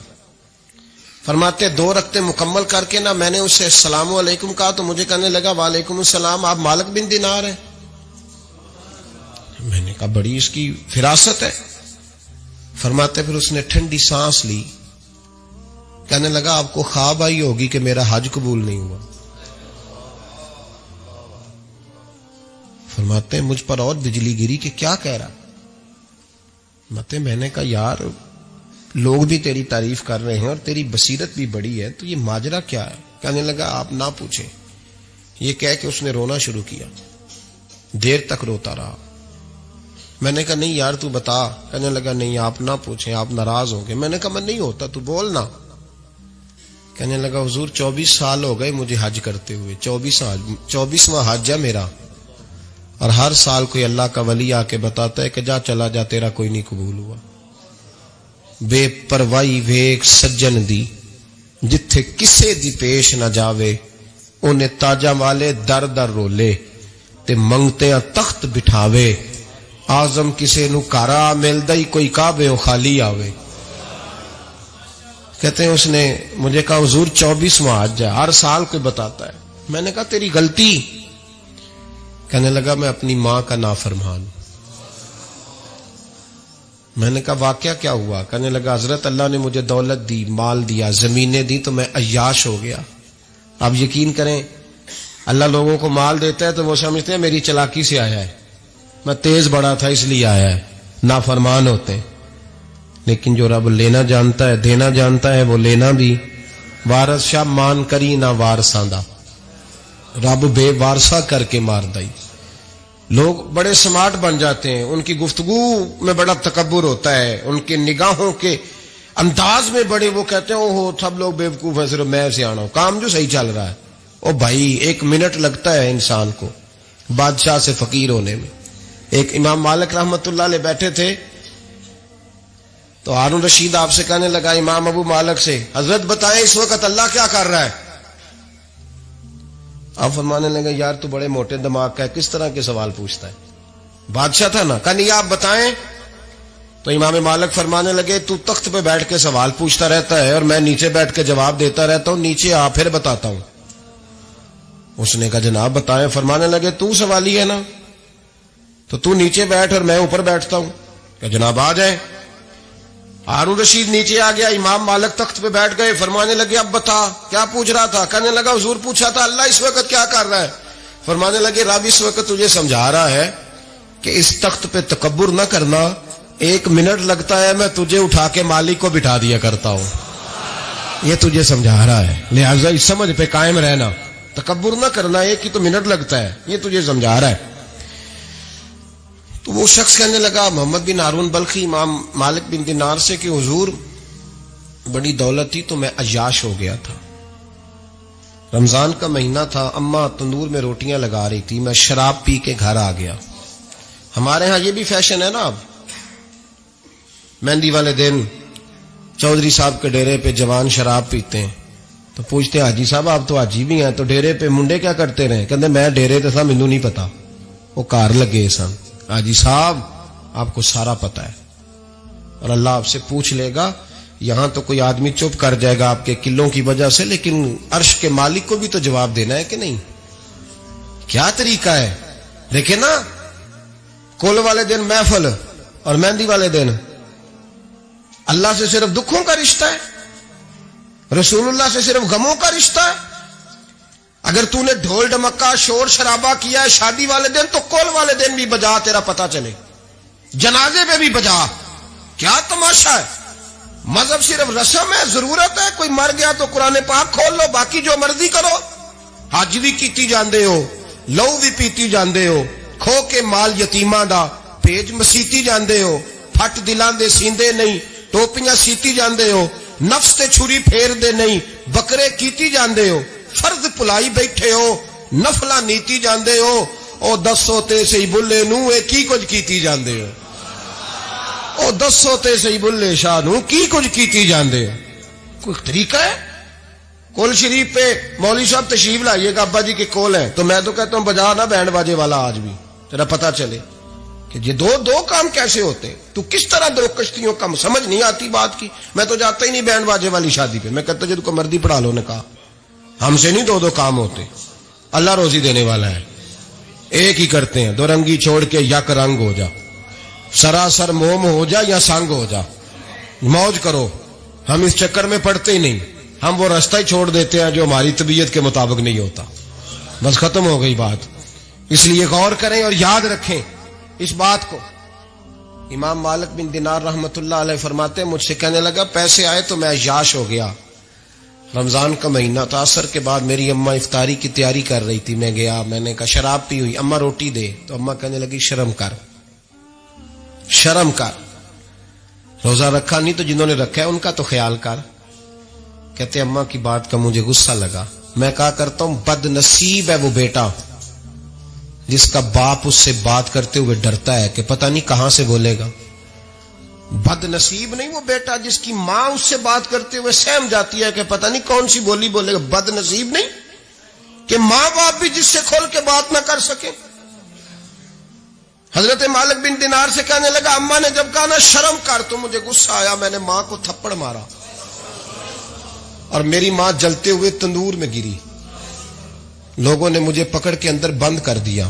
فرماتے 2 رکعتیں مکمل کر کے نا میں نے اسے السلام علیکم کہا تو مجھے کہنے لگا وعلیکم السلام، آپ مالک بن دینار ہیں؟ میں نے کہا بڑی اس کی فراست ہے. فرماتے پھر اس نے ٹھنڈی سانس لی، کہنے لگا آپ کو خواب آئی ہوگی کہ میرا حج قبول نہیں ہوا. فرماتے ہیں مجھ پر اور بجلی گری کہ کیا کہہ رہا. فرماتے میں نے کہا یار لوگ بھی تیری تعریف کر رہے ہیں اور تیری بصیرت بھی بڑی ہے، تو یہ ماجرا کیا ہے؟ کہنے لگا آپ نہ پوچھیں. یہ کہہ کے اس نے رونا شروع کیا. دیر تک روتا رہا. میں نے کہا نہیں یار تو بتا. کہنے لگا نہیں آپ نہ پوچھیں، آپ ناراض ہوں گے. میں نے کہا میں نہیں ہوتا، تو بولنا. کہنے لگا حضور 24 سال ہو گئے مجھے حج کرتے ہوئے، 24واں حج ہے میرا، اور ہر سال کوئی اللہ کا ولی آ کے بتاتا ہے کہ جا چلا جا تیرا کوئی نہیں قبول ہوا. بے پروائی ویک سجن دی جتھے کسے دی پیش نہ جاوے، انہیں تاجا والے در در رولے تے منگتیاں تخت بٹھاوے. آزم کسے نو کارا ملدا ہی کوئی کعبے او خالی آوے. کہتے ہیں اس نے مجھے کہا حضور 24واں حج ہے، ہر سال کوئی بتاتا ہے. میں نے کہا تیری غلطی. کہنے لگا میں اپنی ماں کا نافرمان. میں نے کہا واقعہ کیا ہوا؟ کہنے لگا حضرت اللہ نے مجھے دولت دی، مال دیا، زمینیں دی تو میں عیاش ہو گیا. اب یقین کریں اللہ لوگوں کو مال دیتا ہے تو وہ سمجھتے ہیں میری چلاکی سے آیا ہے، میں تیز بڑا تھا اس لیے آیا ہے. نافرمان ہوتے ہیں. لیکن جو رب لینا جانتا ہے دینا جانتا ہے وہ لینا بھی. وارث شاہ مان کری نہ وارثاں دا، رب بے وارثہ کر کے مار دائی. لوگ بڑے سمارٹ بن جاتے ہیں، ان کی گفتگو میں بڑا تکبر ہوتا ہے، ان کے نگاہوں کے انداز میں بڑے وہ کہتے ہیں اوہو سب لوگ بیوقوف ہیں صرف میں سیاںا ہوں، کام جو صحیح چل رہا ہے. او بھائی 1 منٹ لگتا ہے انسان کو بادشاہ سے فقیر ہونے میں. ایک امام مالک رحمت اللہ علیہ بیٹھے تھے تو ہارون رشید آپ سے کہنے لگا امام ابو مالک سے حضرت بتائیں اس وقت اللہ کیا کر رہا ہے؟ آپ فرمانے لگے یار تو بڑے موٹے دماغ کا ہے، کس طرح کے سوال پوچھتا ہے؟ بادشاہ تھا نا. کہا نہیں آپ بتائیں. تو امام مالک فرمانے لگے تو تخت پہ بیٹھ کے سوال پوچھتا رہتا ہے اور میں نیچے بیٹھ کے جواب دیتا رہتا ہوں، نیچے آ پھر بتاتا ہوں. اس نے کہا جناب بتائیں. فرمانے لگے تو سوالی ہے نا، تو تو نیچے بیٹھ اور میں اوپر بیٹھتا ہوں. کہ جناب آ جائیں. ہارون رشید نیچے آ گیا، امام مالک تخت پہ بیٹھ گئے. فرمانے لگے اب بتا کیا پوچھ رہا تھا؟ کہنے لگا حضور پوچھا تھا اللہ اس وقت کیا کر رہا ہے. فرمانے لگے رب اس وقت تجھے سمجھا رہا ہے کہ اس تخت پہ تکبر نہ کرنا، 1 منٹ لگتا ہے میں تجھے اٹھا کے مالک کو بٹھا دیا کرتا ہوں. یہ تجھے سمجھا رہا ہے، لہذا اس سمجھ پہ قائم رہنا، تکبر نہ کرنا، 1 ہی تو منٹ لگتا ہے، یہ تجھے سمجھا رہا ہے. تو وہ شخص کہنے لگا محمد بن ہارون بلخی امام مالک بن دینار سے کہ حضور بڑی دولت تھی تو میں عیاش ہو گیا تھا. رمضان کا مہینہ تھا، اماں تندور میں روٹیاں لگا رہی تھی، میں شراب پی کے گھر آ گیا. ہمارے ہاں یہ بھی فیشن ہے نا، اب مہندی والے دن چودھری صاحب کے ڈیرے پہ جوان شراب پیتے ہیں تو پوچھتے ہیں حاجی صاحب آپ تو حاجی بھی ہیں تو ڈیرے پہ منڈے کیا کرتے رہے؟ کہتے میں ڈیرے تے تھا مینوں نہیں پتا، وہ کار لگے سن. حاجی صاحب آپ کو سارا پتا ہے اور اللہ آپ سے پوچھ لے گا. یہاں تو کوئی آدمی چپ کر جائے گا آپ کے قلوں کی وجہ سے، لیکن عرش کے مالک کو بھی تو جواب دینا ہے کہ نہیں؟ کیا طریقہ ہے؟ دیکھیں نا، کل والے دن محفل اور مہندی والے دن اللہ سے صرف دکھوں کا رشتہ ہے، رسول اللہ سے صرف غموں کا رشتہ ہے. اگر تو نے ڈھول ڈمکا شور شرابہ کیا ہے شادی والے دن تو کل والے دن بھی بجا، تیرا پتا چلے، جنازے پہ بھی بجا. کیا تماشا ہے؟ مذہب صرف رسم ہے، ضرورت ہے. کوئی مر گیا تو قرآن پاک کھول لو، باقی جو مرضی کرو. حج بھی کیتی جاندے ہو، لو بھی پیتی جاندے ہو، کھو کے مال یتیماں دا پیج مسیتی جاندے ہو، پھٹ دلاں دے سیندے نہیں، ٹوپیاں سیتی جاندے ہو، نفس تے چھری پھیر دے نہیں، بکرے کیتی جاندے ہو، فرض پلائی بیٹھے ہو، نفلا نیتی جاندے ہو، او 10 ہوتے سی بلے نو اے کی کچھ کیتی جاندے ہو، او 10 ہوتے سی بلے شاہ نو کی کچھ کیتی جاندے ہو. کوئی طریقہ ہے؟ کول شریف پہ مولوی صاحب تشریف لائیے گا، ابا جی کے کول ہیں، تو میں تو کہتا ہوں بجا نا بینڈ باجے والا آج بھی، تیرا پتہ چلے کہ یہ دو کام کیسے ہوتے. تو کس طرح دو کشتیوں کا سمجھ نہیں آتی بات کی. میں تو جاتا ہی نہیں بینڈ باجے والی شادی پہ، میں کہتا جب کو مردی پڑھا لو نے کہا ہم سے نہیں دو کام ہوتے. اللہ روزی دینے والا ہے، ایک ہی کرتے ہیں. دو رنگی چھوڑ کے یک رنگ ہو جا، سراسر موم ہو جا یا سنگ ہو جا، موج کرو. ہم اس چکر میں پڑتے ہی نہیں، ہم وہ راستہ ہی چھوڑ دیتے ہیں جو ہماری طبیعت کے مطابق نہیں ہوتا. بس ختم ہو گئی بات. اس لیے غور کریں اور یاد رکھیں اس بات کو. امام مالک بن دینار رحمت اللہ علیہ فرماتے ہیں مجھ سے کہنے لگا پیسے آئے تو میں عیاش ہو گیا. رمضان کا مہینہ تھا، عصر کے بعد میری اماں افطاری کی تیاری کر رہی تھی. میں گیا، میں نے کہا شراب پی ہوئی، اماں روٹی دے. تو اماں کہنے لگی شرم کر، شرم کر، روزہ رکھا نہیں تو جنہوں نے رکھا ہے ان کا تو خیال کر. کہتے اماں کی بات کا مجھے غصہ لگا. میں کہا کرتا ہوں بد نصیب ہے وہ بیٹا جس کا باپ اس سے بات کرتے ہوئے ڈرتا ہے کہ پتہ نہیں کہاں سے بولے گا. بد نصیب نہیں وہ بیٹا جس کی ماں اس سے بات کرتے ہوئے سہم جاتی ہے کہ پتہ نہیں کون سی بولی بولے گا. بد نصیب نہیں کہ ماں باپ بھی جس سے کھول کے بات نہ کر سکے. حضرت مالک بن دینار سے کہنے لگا اماں نے جب کہا نا شرم کر تو مجھے غصہ آیا، میں نے ماں کو تھپڑ مارا اور میری ماں جلتے ہوئے تندور میں گری. لوگوں نے مجھے پکڑ کے اندر بند کر دیا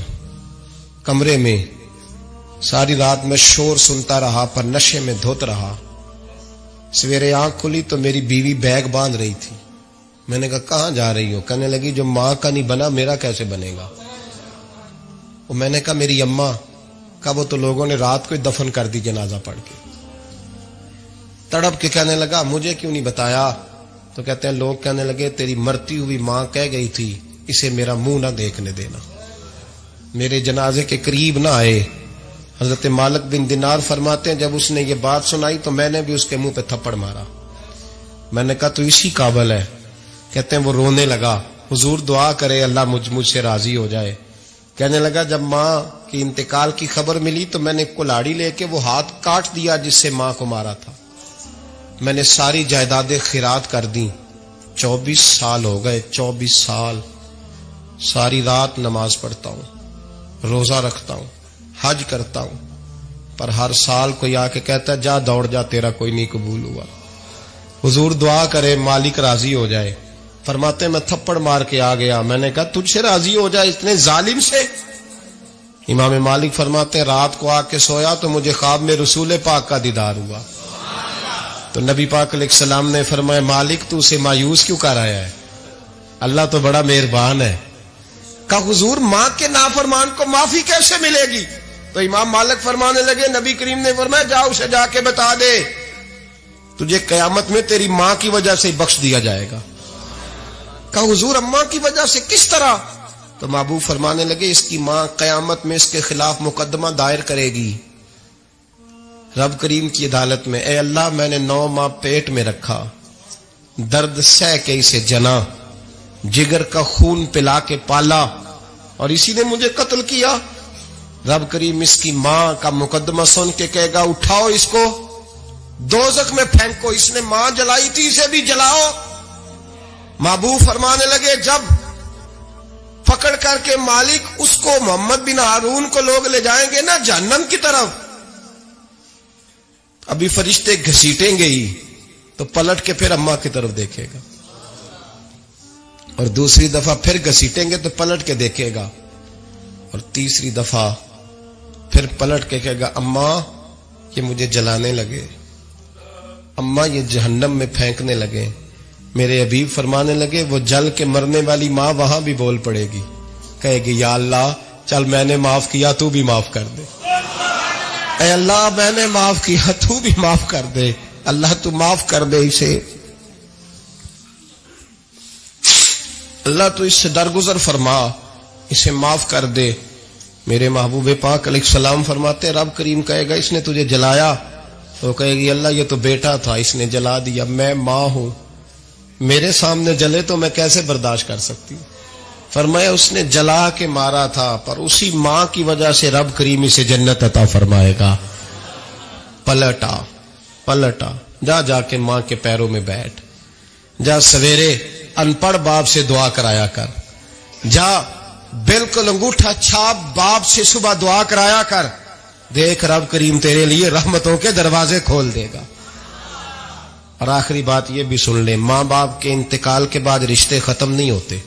کمرے میں. ساری رات میں شور سنتا رہا پر نشے میں دھوت رہا. سویرے آنکھ کھلی تو میری بیوی بیگ باندھ رہی تھی. میں نے کہا کہاں جا رہی ہو؟ کہنے لگی جو ماں کا نہیں بنا میرا کیسے بنے گا. میں نے کہا میری اماں کا وہ تو لوگوں نے رات کو دفن کر دی جنازہ پڑھ کے. تڑپ کے کہنے لگا مجھے کیوں نہیں بتایا؟ تو کہتے ہیں لوگ کہنے لگے تیری مرتی ہوئی ماں کہہ گئی تھی اسے میرا منہ نہ دیکھنے دینا، میرے جنازے کے قریب نہ آئے. حضرت مالک بن دینار فرماتے ہیں جب اس نے یہ بات سنائی تو میں نے بھی اس کے منہ پہ تھپڑ مارا. میں نے کہا تو اسی قابل ہے. کہتے ہیں وہ رونے لگا، حضور دعا کرے اللہ مجھ سے راضی ہو جائے. کہنے لگا جب ماں کی انتقال کی خبر ملی تو میں نے کلاڑی لے کے وہ ہاتھ کاٹ دیا جس سے ماں کو مارا تھا. میں نے ساری جائیدادیں خیرات کر دیں. 24 سال ہو گئے، 24 سال. ساری رات نماز پڑھتا ہوں، روزہ رکھتا ہوں، حج کرتا ہوں، پر ہر سال کوئی آ کے کہتا ہے جا دوڑ جا تیرا کوئی نہیں قبول ہوا. حضور دعا کرے مالک راضی ہو جائے. فرماتے میں تھپڑ مار کے آ گیا. میں نے کہا تجھ سے راضی ہو جائے اتنے ظالم سے؟ امام مالک فرماتے رات کو آ کے سویا تو مجھے خواب میں رسول پاک کا دیدار ہوا. تو نبی پاک علیہ السلام نے فرمایا مالک تو اسے مایوس کیوں کر آیا ہے؟ اللہ تو بڑا مہربان ہے. کہا حضور ماں کے نافرمان کو معافی کیسے ملے گی؟ تو امام مالک فرمانے لگے نبی کریم نے فرمایا جا اسے جا کے بتا دے تجھے قیامت میں تیری ماں کی وجہ سے بخش دیا جائے گا. کہا حضور اماں کی وجہ سے کس طرح؟ تو محبوب فرمانے لگے اس کی ماں قیامت میں اس کے خلاف مقدمہ دائر کرے گی رب کریم کی عدالت میں. اے اللہ میں نے 9 ماہ پیٹ میں رکھا، درد سہ کے اسے جنا، جگر کا خون پلا کے پالا اور اسی نے مجھے قتل کیا. رب کریم اس کی ماں کا مقدمہ سن کے کہے گا اٹھاؤ اس کو دوزخ میں پھینکو، اس نے ماں جلائی تھی اسے بھی جلاؤ. محبوب فرمانے لگے جب پکڑ کر کے مالک اس کو محمد بن ہارون کو لوگ لے جائیں گے نا جہنم کی طرف، ابھی فرشتے گھسیٹیں گے ہی تو پلٹ کے پھر اماں کی طرف دیکھے گا اور دوسری دفعہ پھر گھسیٹیں گے تو پلٹ کے دیکھے گا اور تیسری دفعہ پھر پلٹ کے کہے گا اماں یہ مجھے جلانے لگے، اماں یہ جہنم میں پھینکنے لگے. میرے حبیب فرمانے لگے وہ جل کے مرنے والی ماں وہاں بھی بول پڑے گی، کہے گی یا اللہ چل میں نے معاف کیا تو بھی معاف کر دے. اے اللہ میں نے معاف کیا تو بھی معاف کر دے. اللہ تو معاف کر دے اسے، اللہ تو اس سے درگزر فرما، اسے معاف کر دے. میرے محبوب پاک علیہ السلام فرماتے رب کریم کہے گا اس نے تجھے جلایا، تو کہے گی اللہ یہ تو بیٹا تھا اس نے جلا دیا، میں ماں ہوں، میرے سامنے جلے تو میں کیسے برداشت کر سکتی ہوں. فرمایا اس نے جلا کے مارا تھا، پر اسی ماں کی وجہ سے رب کریم اسے جنت عطا فرمائے گا۔ پلٹا جا کے ماں کے پیروں میں بیٹھ، جا سویرے ان پڑھ باپ سے دعا کرایا کر، جا بالکل انگوٹھا چھاپ باپ سے صبح دعا کرایا کر، دیکھ رب کریم تیرے لیے رحمتوں کے دروازے کھول دے گا۔ اور آخری بات یہ بھی سن لے، ماں باپ کے انتقال کے بعد رشتے ختم نہیں ہوتے۔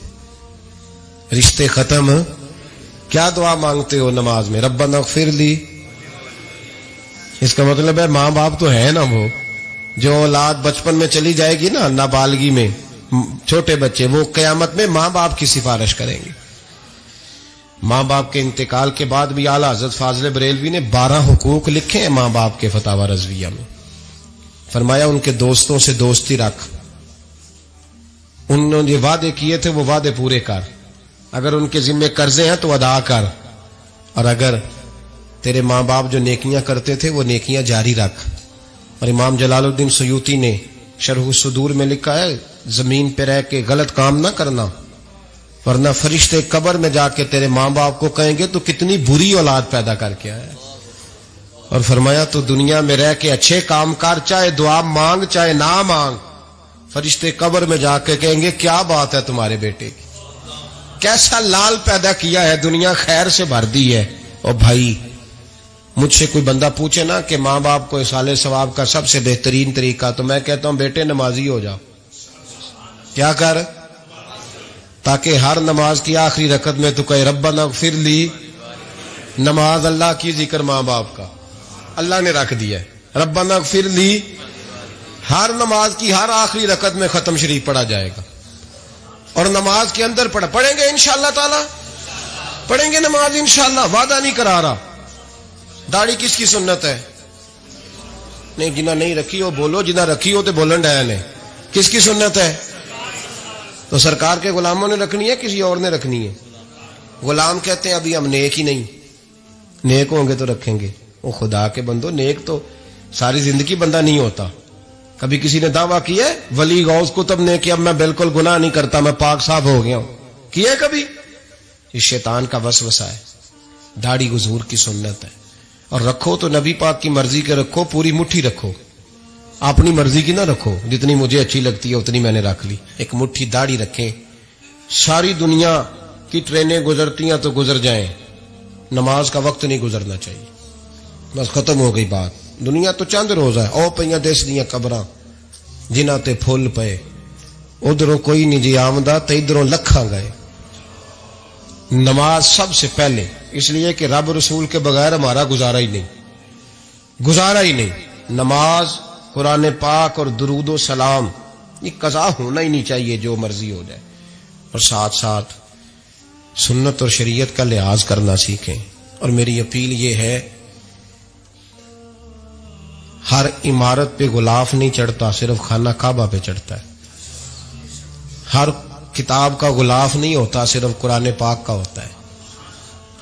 رشتے ختم، کیا دعا مانگتے ہو نماز میں؟ ربنا اغفر لی۔ اس کا مطلب ہے ماں باپ تو ہے نا، وہ جو اولاد بچپن میں چلی جائے گی نا، نابالغی میں چھوٹے بچے، وہ قیامت میں ماں باپ کی سفارش کریں گے۔ ماں باپ کے انتقال کے بعد بھی اعلیٰ حضرت فاضل بریلوی نے 12 حقوق لکھے ہیں ماں باپ کے فتاوی رضویہ میں۔ فرمایا ان کے دوستوں سے دوستی رکھ، انہوں نے وعدے کیے تھے وہ وعدے پورے کر، اگر ان کے ذمے قرضے ہیں تو ادا کر، اور اگر تیرے ماں باپ جو نیکیاں کرتے تھے وہ نیکیاں جاری رکھ۔ اور امام جلال الدین سیوطی نے شرح الصدور میں لکھا ہے، زمین پہ رہ کے غلط کام نہ کرنا، ورنہ فرشتے قبر میں جا کے تیرے ماں باپ کو کہیں گے تو کتنی بری اولاد پیدا کر کے آیا ہے۔ اور فرمایا تو دنیا میں رہ کے اچھے کام کر، چاہے دعا مانگ چاہے نہ مانگ، فرشتے قبر میں جا کے کہیں گے کیا بات ہے تمہارے بیٹے کی، کیسا لال پیدا کیا ہے، دنیا خیر سے بھر دی ہے۔ اور بھائی مجھ سے کوئی بندہ پوچھے نا کہ ماں باپ کو اصالہ ثواب کا سب سے بہترین طریقہ، تو میں کہتا ہوں بیٹے نمازی ہو جاؤ۔ کیا کر؟ تاکہ ہر نماز کی آخری رکعت میں تو کہے ربنا اغفر لی۔ نماز اللہ کی، ذکر ماں باپ کا، اللہ نے رکھ دیا ہے ربنا اغفر لی۔ ہر نماز کی ہر آخری رکعت میں ختم شریف پڑھا جائے گا، اور نماز کے اندر پڑھیں گے انشاءاللہ تعالی، پڑھیں گے نماز انشاءاللہ، وعدہ نہیں کرا رہا۔ داڑھی کس کی سنت ہے؟ نہیں، جنہ نہیں رکھی ہو بولو، جنہ رکھی ہو تو بولن ڈایا نے۔ کس کی سنت ہے؟ تو سرکار کے غلاموں نے رکھنی ہے، کسی اور نے رکھنی ہے؟ غلام کہتے ہیں ابھی ہم نیک ہی نہیں، نیک ہوں گے تو رکھیں گے۔ وہ خدا کے بندو، نیک تو ساری زندگی بندہ نہیں ہوتا۔ کبھی کسی نے دعویٰ کیا ہے ولی غوث کتب نے کہ اب میں بالکل گناہ نہیں کرتا، میں پاک صاف ہو گیا ہوں؟ کیا ہے کبھی؟ یہ شیطان کا وسوسہ ہے۔ داڑھی حضور کی سنت ہے، اور رکھو تو نبی پاک کی مرضی کے رکھو، پوری مٹھی رکھو، اپنی مرضی کی نہ رکھو، جتنی مجھے اچھی لگتی ہے اتنی میں نے رکھ لی۔ ایک مٹھی داڑھی رکھیں، ساری دنیا کی ٹرینیں گزرتی ہیں تو گزر جائیں، نماز کا وقت نہیں گزرنا چاہیے، بس ختم ہو گئی بات۔ دنیا تو چند روز ہے، او پئیاں دس دیاں قبراں جنہاں تے پھول پئے، ادھروں کوئی نہیں جی آمدہ تے ادھروں لکھاں گئے۔ نماز سب سے پہلے، اس لیے کہ رب رسول کے بغیر ہمارا گزارا ہی نہیں۔ نماز، قرآن پاک اور درود و سلام، یہ قضا ہونا ہی نہیں چاہیے، جو مرضی ہو جائے۔ اور ساتھ ساتھ سنت اور شریعت کا لحاظ کرنا سیکھیں۔ اور میری اپیل یہ ہے، ہر عمارت پہ غلاف نہیں چڑھتا، صرف خانہ کعبہ پہ چڑھتا ہے۔ ہر کتاب کا غلاف نہیں ہوتا، صرف قرآن پاک کا ہوتا ہے۔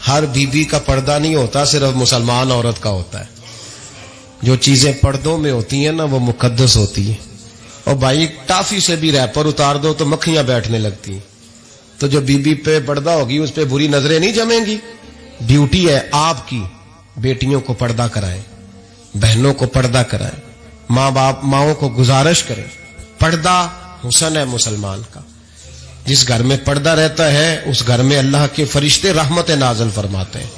ہر بیوی کا پردہ نہیں ہوتا، صرف مسلمان عورت کا ہوتا ہے۔ جو چیزیں پردوں میں ہوتی ہیں نا وہ مقدس ہوتی ہیں۔ اور بھائی ٹافی سے بھی ریپر اتار دو تو مکھیاں بیٹھنے لگتی ہیں، تو جو بیوی پہ پردہ ہوگی اس پہ بری نظریں نہیں جمیں گی۔ ڈیوٹی ہے آپ کی، بیٹیوں کو پردہ کرائیں، بہنوں کو پردہ کرائیں، ماؤں کو گزارش کریں۔ پردہ حسن ہے مسلمان کا۔ جس گھر میں پردہ رہتا ہے اس گھر میں اللہ کے فرشتے رحمت نازل فرماتے ہیں۔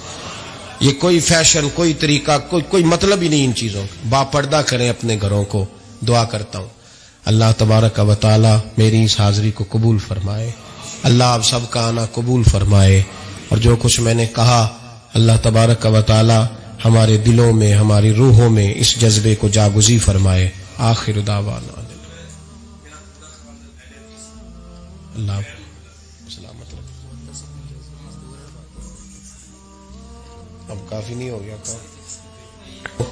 یہ کوئی فیشن، کوئی طریقہ، کوئی مطلب ہی نہیں ان چیزوں کا۔ با پردہ کریں اپنے گھروں کو۔ دعا کرتا ہوں اللہ تبارک و تعالی میری اس حاضری کو قبول فرمائے، اللہ آپ سب کا آنا قبول فرمائے، اور جو کچھ میں نے کہا اللہ تبارک و تعالی ہمارے دلوں میں، ہماری روحوں میں اس جذبے کو جاگزی فرمائے۔ آخر دعوانا اللہ سلامت رکھے۔ اب کافی نہیں ہو گیا کام؟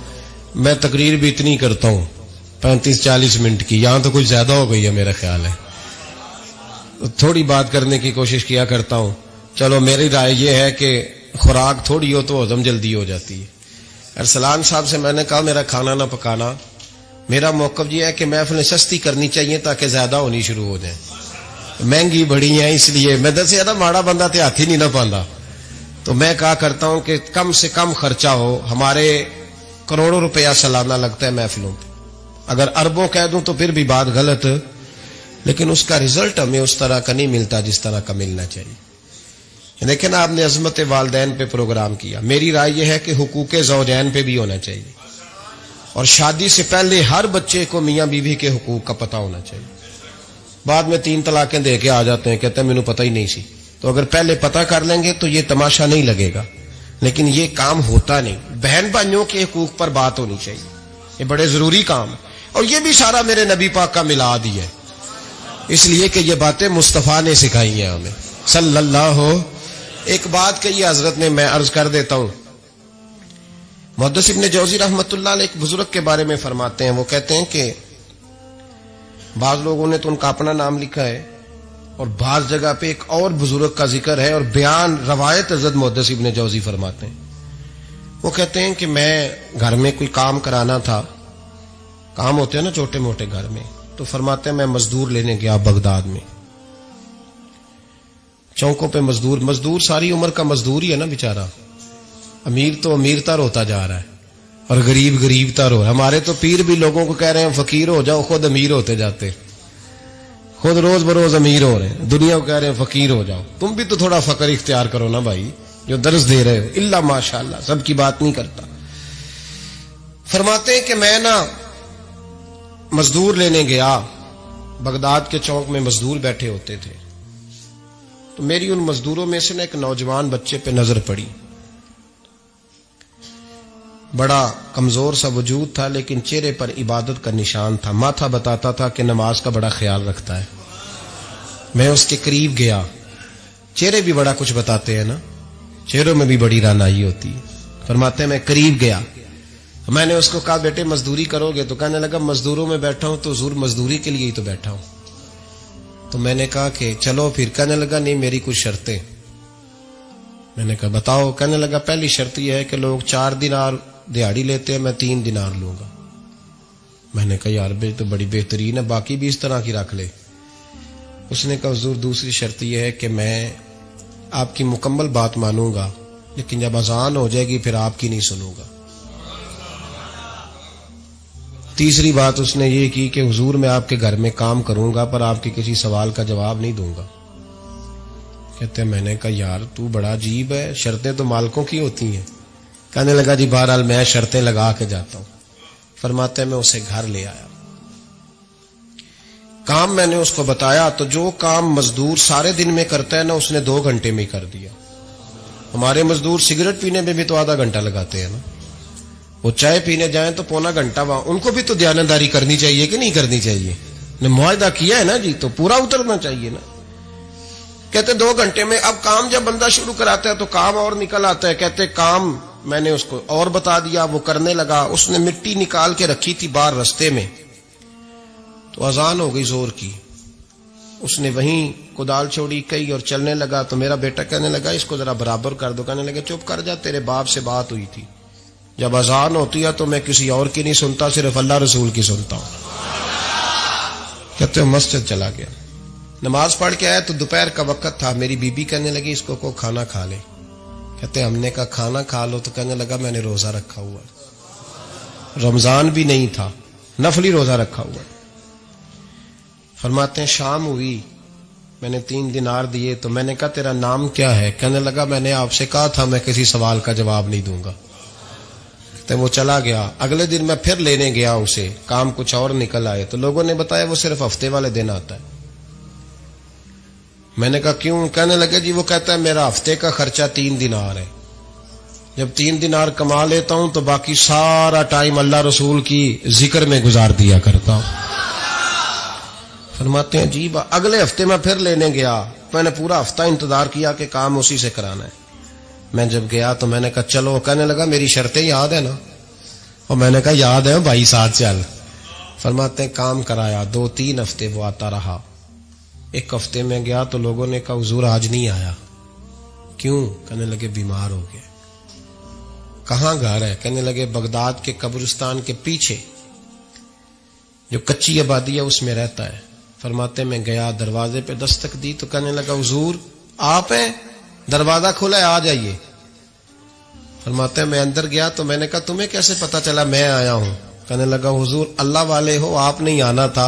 میں تقریر بھی اتنی کرتا ہوں 35-40 منٹ کی، یہاں تو کچھ زیادہ ہو گئی ہے میرا خیال ہے، تھوڑی بات کرنے کی کوشش کیا کرتا ہوں۔ چلو میری رائے یہ ہے کہ خوراک تھوڑی ہو تو ہضم جلدی ہو جاتی ہے۔ ارسلان صاحب سے میں نے کہا میرا کھانا نہ پکانا، میرا موقف یہ ہے کہ محفلیں سستی کرنی چاہیے تاکہ زیادہ ہونی شروع ہو جائیں۔ مہنگی بڑی ہیں اس لیے میں دسیا نا ماڑا بندہ تے ہاتھ ہی نہیں نہ پاندا. تو میں کہا کرتا ہوں کہ کم سے کم خرچہ ہو. ہمارے کروڑوں روپیہ سالانہ لگتا ہے محفلوں پہ, اگر اربوں کہہ دوں تو پھر بھی بات غلط, لیکن اس کا رزلٹ ہمیں اس طرح کا نہیں ملتا جس طرح کا ملنا چاہیے. لیکن آپ نے عظمت والدین پہ پروگرام کیا. میری رائے یہ ہے کہ حقوق زوجین پہ بھی ہونا چاہیے, اور شادی سے پہلے ہر بچے کو میاں بیوی کے حقوق کا پتہ ہونا چاہیے. بعد میں 3 طلاقیں دے کے آ جاتے ہیں, کہتے ہیں مینوں پتہ ہی نہیں سی. تو اگر پہلے پتہ کر لیں گے تو یہ تماشا نہیں لگے گا, لیکن یہ کام ہوتا نہیں. بہن بھائیوں کے حقوق پر بات ہونی چاہیے, یہ بڑے ضروری کام, اور یہ بھی سارا میرے نبی پاک کا میلاد ہی ہے, اس لیے کہ یہ باتیں مصطفیٰ نے سکھائی ہیں ہمیں صلی اللہ. ایک بات کہی حضرت نے, میں عرض کر دیتا ہوں. محدث ابن جوزی رحمۃ اللہ علیہ ایک بزرگ کے بارے میں فرماتے ہیں, وہ کہتے ہیں کہ بعض لوگوں نے تو ان کا اپنا نام لکھا ہے, اور بعض جگہ پہ ایک اور بزرگ کا ذکر ہے, اور بیان روایت حضرت محدث ابن جوزی فرماتے ہیں. وہ کہتے ہیں کہ میں گھر میں کوئی کام کرانا تھا, کام ہوتے ہیں نا چھوٹے موٹے گھر میں, تو فرماتے ہیں میں مزدور لینے گیا بغداد میں. چوکوں پہ مزدور ساری عمر کا مزدور ہی ہے نا بیچارہ. امیر تو امیر تر ہوتا جا رہا ہے اور غریب غریب تر ہو رہا ہے. ہمارے تو پیر بھی لوگوں کو کہہ رہے ہیں فقیر ہو جاؤ, خود امیر ہوتے جاتے, خود روز بروز امیر ہو رہے ہیں. دنیا کو کہہ رہے ہیں فقیر ہو جاؤ. تم بھی تو تھوڑا فقر اختیار کرو نا بھائی, جو درس دے رہے ہو. اللہ ماشاء اللہ, سب کی بات نہیں کرتا. فرماتے ہیں کہ میں نا مزدور لینے گیا, بغداد کے چوک میں مزدور بیٹھے ہوتے تھے. تو میری ان مزدوروں میں سے نا ایک نوجوان بچے پہ نظر پڑی. بڑا کمزور سا وجود تھا, لیکن چہرے پر عبادت کا نشان تھا. ماتھا بتاتا تھا کہ نماز کا بڑا خیال رکھتا ہے. میں اس کے قریب گیا. چہرے بھی بڑا کچھ بتاتے ہیں نا, چہروں میں بھی بڑی رانائی ہوتی ہے. فرماتے ہیں میں قریب گیا, میں نے اس کو کہا بیٹے مزدوری کرو گے؟ تو کہنے لگا مزدوروں میں بیٹھا ہوں تو حضور مزدوری کے لیے ہی تو بیٹھا ہوں. تو میں نے کہا کہ چلو پھر. کہنے لگا نہیں میری کچھ شرطیں. میں نے کہا بتاؤ. کہنے لگا پہلی شرط یہ ہے کہ لوگ 4 دینار دیہاڑی لیتے ہیں, میں 3 دینار لوں گا. میں نے کہا یار تو بڑی بہترین ہے, باقی بھی اس طرح کی رکھ لے. اس نے کہا حضور دوسری شرط یہ ہے کہ میں آپ کی مکمل بات مانوں گا, لیکن جب اذان ہو جائے گی پھر آپ کی نہیں سنوں گا. تیسری بات اس نے یہ کی کہ حضور میں آپ کے گھر میں کام کروں گا پر آپ کے کسی سوال کا جواب نہیں دوں گا. کہتے ہیں میں نے کہا یار تو بڑا عجیب ہے, شرطیں تو مالکوں کی ہوتی ہیں. کہنے لگا جی بہرحال میں شرطیں لگا کے جاتا ہوں. فرماتے ہیں میں اسے گھر لے آیا, کام میں نے اس کو بتایا, تو جو کام مزدور سارے دن میں کرتا ہے نا اس نے 2 گھنٹے میں کر دیا. ہمارے مزدور سگریٹ پینے میں بھی تو آدھا گھنٹہ لگاتے ہیں نا, وہ چائے پینے جائیں تو پونا گھنٹہ وہاں. ان کو بھی تو دیانتداری کرنی چاہیے کہ نہیں کرنی چاہیے؟ نے معاہدہ کیا ہے نا جی, تو پورا اترنا چاہیے نا. کہتے 2 گھنٹے میں. اب کام جب بندہ شروع کراتا ہے تو کام اور نکل آتا ہے. کہتے کام میں نے اس کو اور بتا دیا, وہ کرنے لگا. اس نے مٹی نکال کے رکھی تھی باہر رستے میں, تو اذان ہو گئی زور کی. اس نے وہیں کدال چھوڑی کئی اور چلنے لگا. تو میرا بیٹا کہنے لگا اس کو ذرا برابر کر دو. کہنے لگا چپ کر جا, تیرے باپ سے بات ہوئی تھی, جب اذان ہوتی ہے تو میں کسی اور کی نہیں سنتا, صرف اللہ رسول کی سنتا ہوں. کہتے ہیں مسجد چلا گیا, نماز پڑھ کے آیا تو دوپہر کا وقت تھا. میری بی بی کہنے لگی اس کو کھانا کھا لے. کہتے ہم نے کہا کھانا کھا لو. تو کہنے لگا میں نے روزہ رکھا ہوا ہے, رمضان بھی نہیں تھا, نفلی روزہ رکھا ہوا ہے. فرماتے ہیں شام ہوئی, میں نے 3 دینار دیے. تو میں نے کہا تیرا نام کیا ہے؟ کہنے لگا میں نے آپ سے کہا تھا میں کسی سوال کا جواب نہیں دوں گا. تو وہ چلا گیا. اگلے دن میں پھر لینے گیا اسے, کام کچھ اور نکل آئے. تو لوگوں نے بتایا وہ صرف ہفتے والے دن آتا ہے. میں نے کہا کیوں؟ کہنے لگے جی وہ کہتا ہے میرا ہفتے کا خرچہ 3 دینار ہے, جب 3 دینار کما لیتا ہوں تو باقی سارا ٹائم اللہ رسول کی ذکر میں گزار دیا کرتا ہوں. فرماتے ہیں جی اگلے ہفتے میں پھر لینے گیا. میں نے پورا ہفتہ انتظار کیا کہ کام اسی سے کرانا ہے. میں جب گیا تو میں نے کہا چلو. کہنے لگا میری شرطیں یاد ہے نا؟ اور میں نے کہا یاد ہے بھائی, ساتھ چل. فرماتے ہیں کام کرایا. 2-3 ہفتے وہ آتا رہا. ایک ہفتے میں گیا تو لوگوں نے کہا حضور آج نہیں آیا. کیوں؟ کہنے لگے بیمار ہو گئے. کہاں گھر ہے؟ کہنے لگے بغداد کے قبرستان کے پیچھے جو کچی آبادی ہے اس میں رہتا ہے. فرماتے میں گیا, دروازے پہ دستک دی تو کہنے لگا حضور آپ ہیں؟ دروازہ کھلا ہے, آ جائیے. فرماتے میں اندر گیا تو میں نے کہا تمہیں کیسے پتا چلا میں آیا ہوں؟ کہنے لگا حضور اللہ والے ہو, آپ نہیں آنا تھا,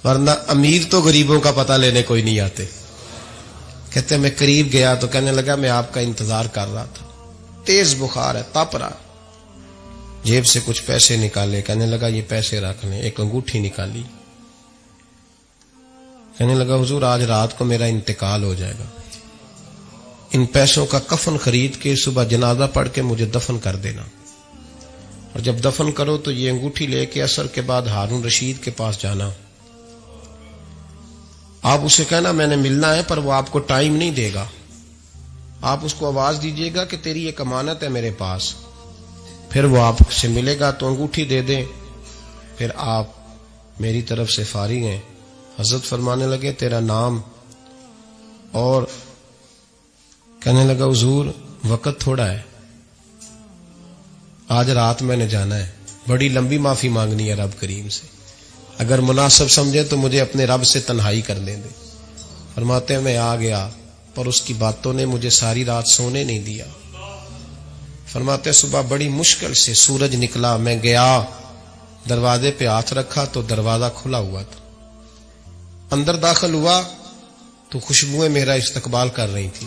ورنہ امیر تو غریبوں کا پتہ لینے کوئی نہیں آتے. کہتے میں قریب گیا تو کہنے لگا میں آپ کا انتظار کر رہا تھا, تیز بخار ہے, تپ رہا. جیب سے کچھ پیسے نکالے, کہنے لگا یہ پیسے رکھ لیں. ایک انگوٹھی نکالی, کہنے لگا حضور آج رات کو میرا انتقال ہو جائے گا, ان پیسوں کا کفن خرید کے صبح جنازہ پڑھ کے مجھے دفن کر دینا, اور جب دفن کرو تو یہ انگوٹھی لے کے عصر کے بعد ہارون رشید کے پاس جانا. آپ اسے کہنا میں نے ملنا ہے, پر وہ آپ کو ٹائم نہیں دے گا. آپ اس کو آواز دیجئے گا کہ تیری ایک امانت ہے میرے پاس, پھر وہ آپ سے ملے گا تو انگوٹھی دے دیں, پھر آپ میری طرف سے فارغ ہیں. حضرت فرمانے لگے تیرا نام؟ اور کہنے لگا حضور وقت تھوڑا ہے, آج رات میں نے جانا ہے, بڑی لمبی معافی مانگنی ہے رب کریم سے, اگر مناسب سمجھے تو مجھے اپنے رب سے تنہائی کر لیں دے. فرماتے ہیں میں آ گیا, پر اس کی باتوں نے مجھے ساری رات سونے نہیں دیا. فرماتے صبح بڑی مشکل سے سورج نکلا, میں گیا دروازے پہ ہاتھ رکھا تو دروازہ کھلا ہوا تھا. اندر داخل ہوا تو خوشبوئیں میرا استقبال کر رہی تھی.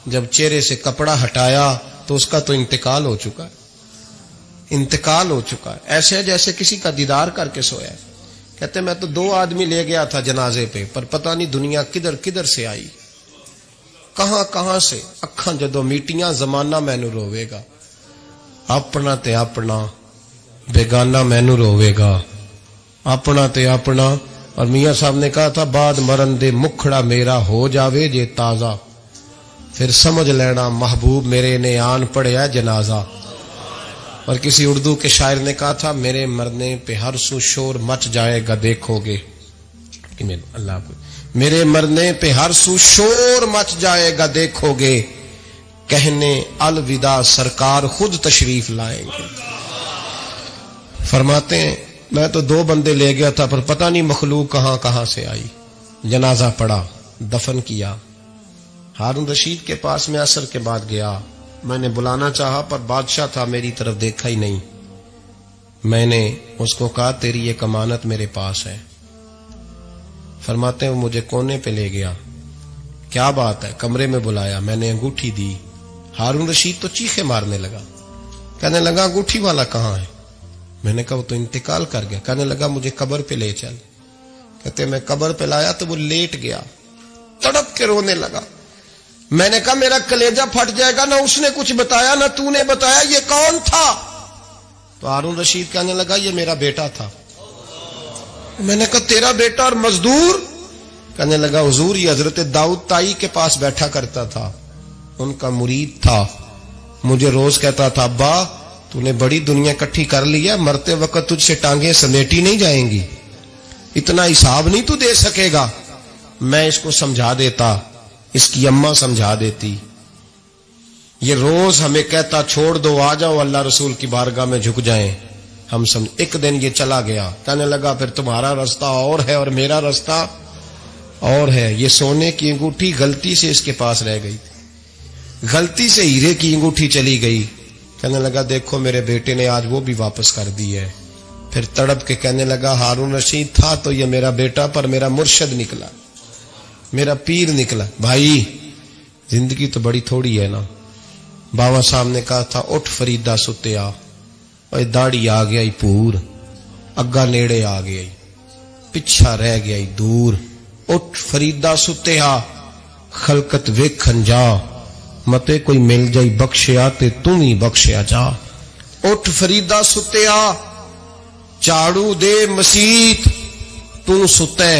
جب چہرے سے کپڑا ہٹایا تو اس کا تو انتقال ہو چکا ہے, انتقال ہو چکا ہے, ایسے جیسے کسی کا دیدار کر کے سویا ہے. کہتے میں تو 2 آدمی لے گیا تھا جنازے پہ, پر پتہ نہیں دنیا کدھر کدھر سے آئی, کہاں کہاں سے. اکھاں جدو میٹیاں زمانہ مینو روے گا, اپنا تے اپنا بیگانہ مینو روے گا, اپنا تے اپنا. اور میاں صاحب نے کہا تھا بعد مرن دے مکھڑا میرا ہو جاوے جے تازہ, پھر سمجھ لینا محبوب میرے نے آن پڑیا جنازہ. اور کسی اردو کے شاعر نے کہا تھا میرے مرنے پہ ہر سو شور مچ جائے گا دیکھو گے. اللہ میرے مرنے پہ ہر سو شور مچ جائے گا دیکھو گے, کہنے الوداع سرکار خود تشریف لائیں گے. فرماتے ہیں میں تو 2 بندے لے گیا تھا, پر پتہ نہیں مخلوق کہاں کہاں سے آئی. جنازہ پڑا, دفن کیا. ہارون رشید کے پاس میں عصر کے بعد گیا, میں نے بلانا چاہا پر بادشاہ تھا, میری طرف دیکھا ہی نہیں. میں نے اس کو کہا تیری ایک امانت میرے پاس ہے. فرماتے ہیں وہ مجھے کونے پہ لے گیا, کیا بات ہے؟ کمرے میں بلایا, میں نے انگوٹھی دی. ہارون رشید تو چیخے مارنے لگا, کہنے لگا انگوٹھی والا کہاں ہے؟ میں نے کہا وہ تو انتقال کر گیا. کہنے لگا مجھے قبر پہ لے چل. کہتے میں قبر پہ لایا تو وہ لیٹ گیا, تڑپ کے رونے لگا. میں نے کہا میرا کلیجہ پھٹ جائے گا, نہ اس نے کچھ بتایا نہ تو نے بتایا, یہ کون تھا؟ تو ہارون رشید کہنے لگا یہ میرا بیٹا تھا. میں نے کہا تیرا بیٹا اور مزدور؟ کہنے لگا حضور یہ حضرت داؤد تائی کے پاس بیٹھا کرتا تھا, ان کا مرید تھا, مجھے روز کہتا تھا ابا تو نے بڑی دنیا اکٹھی کر لی ہے, مرتے وقت تجھ سے ٹانگیں سمیٹی نہیں جائیں گی, اتنا حساب نہیں تو دے سکے گا. میں اس کو سمجھا دیتا, اس کی اماں سمجھا دیتی. یہ روز ہمیں کہتا چھوڑ دو آ جاؤ اللہ رسول کی بارگاہ میں جھک جائیں, ہم سمجھ. ایک دن یہ چلا گیا, کہنے لگا پھر تمہارا رستہ اور ہے اور میرا رستہ اور ہے. یہ سونے کی انگوٹھی غلطی سے اس کے پاس رہ گئی تھی, غلطی سے ہیرے کی انگوٹھی چلی گئی. کہنے لگا دیکھو میرے بیٹے نے آج وہ بھی واپس کر دی ہے. پھر تڑپ کے کہنے لگا ہارون رشید تھا تو یہ میرا بیٹا, پر میرا مرشد نکلا, میرا پیر نکلا. بھائی زندگی تو بڑی تھوڑی ہے نا. بابا صاحب نے کہا تھا اٹھ فریدا ستیا, اوے داڑھی آ گیا پور, اگا نیڑے آ گیا, پچھا رہ گیا دور. اٹھ فریدا ستیا خلقت ویکھن جا, متے کوئی مل جائی بخشیا تے تم ہی بخشیا جا. اٹھ فریدا ستیا جھاڑو دے مسیت, تو ستے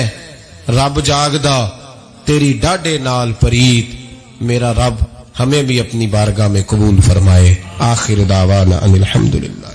رب جاگدا تیری ڈاڈے نال پریت. میرا رب ہمیں بھی اپنی بارگاہ میں قبول فرمائے. آخر دعوانا ان الحمدللہ.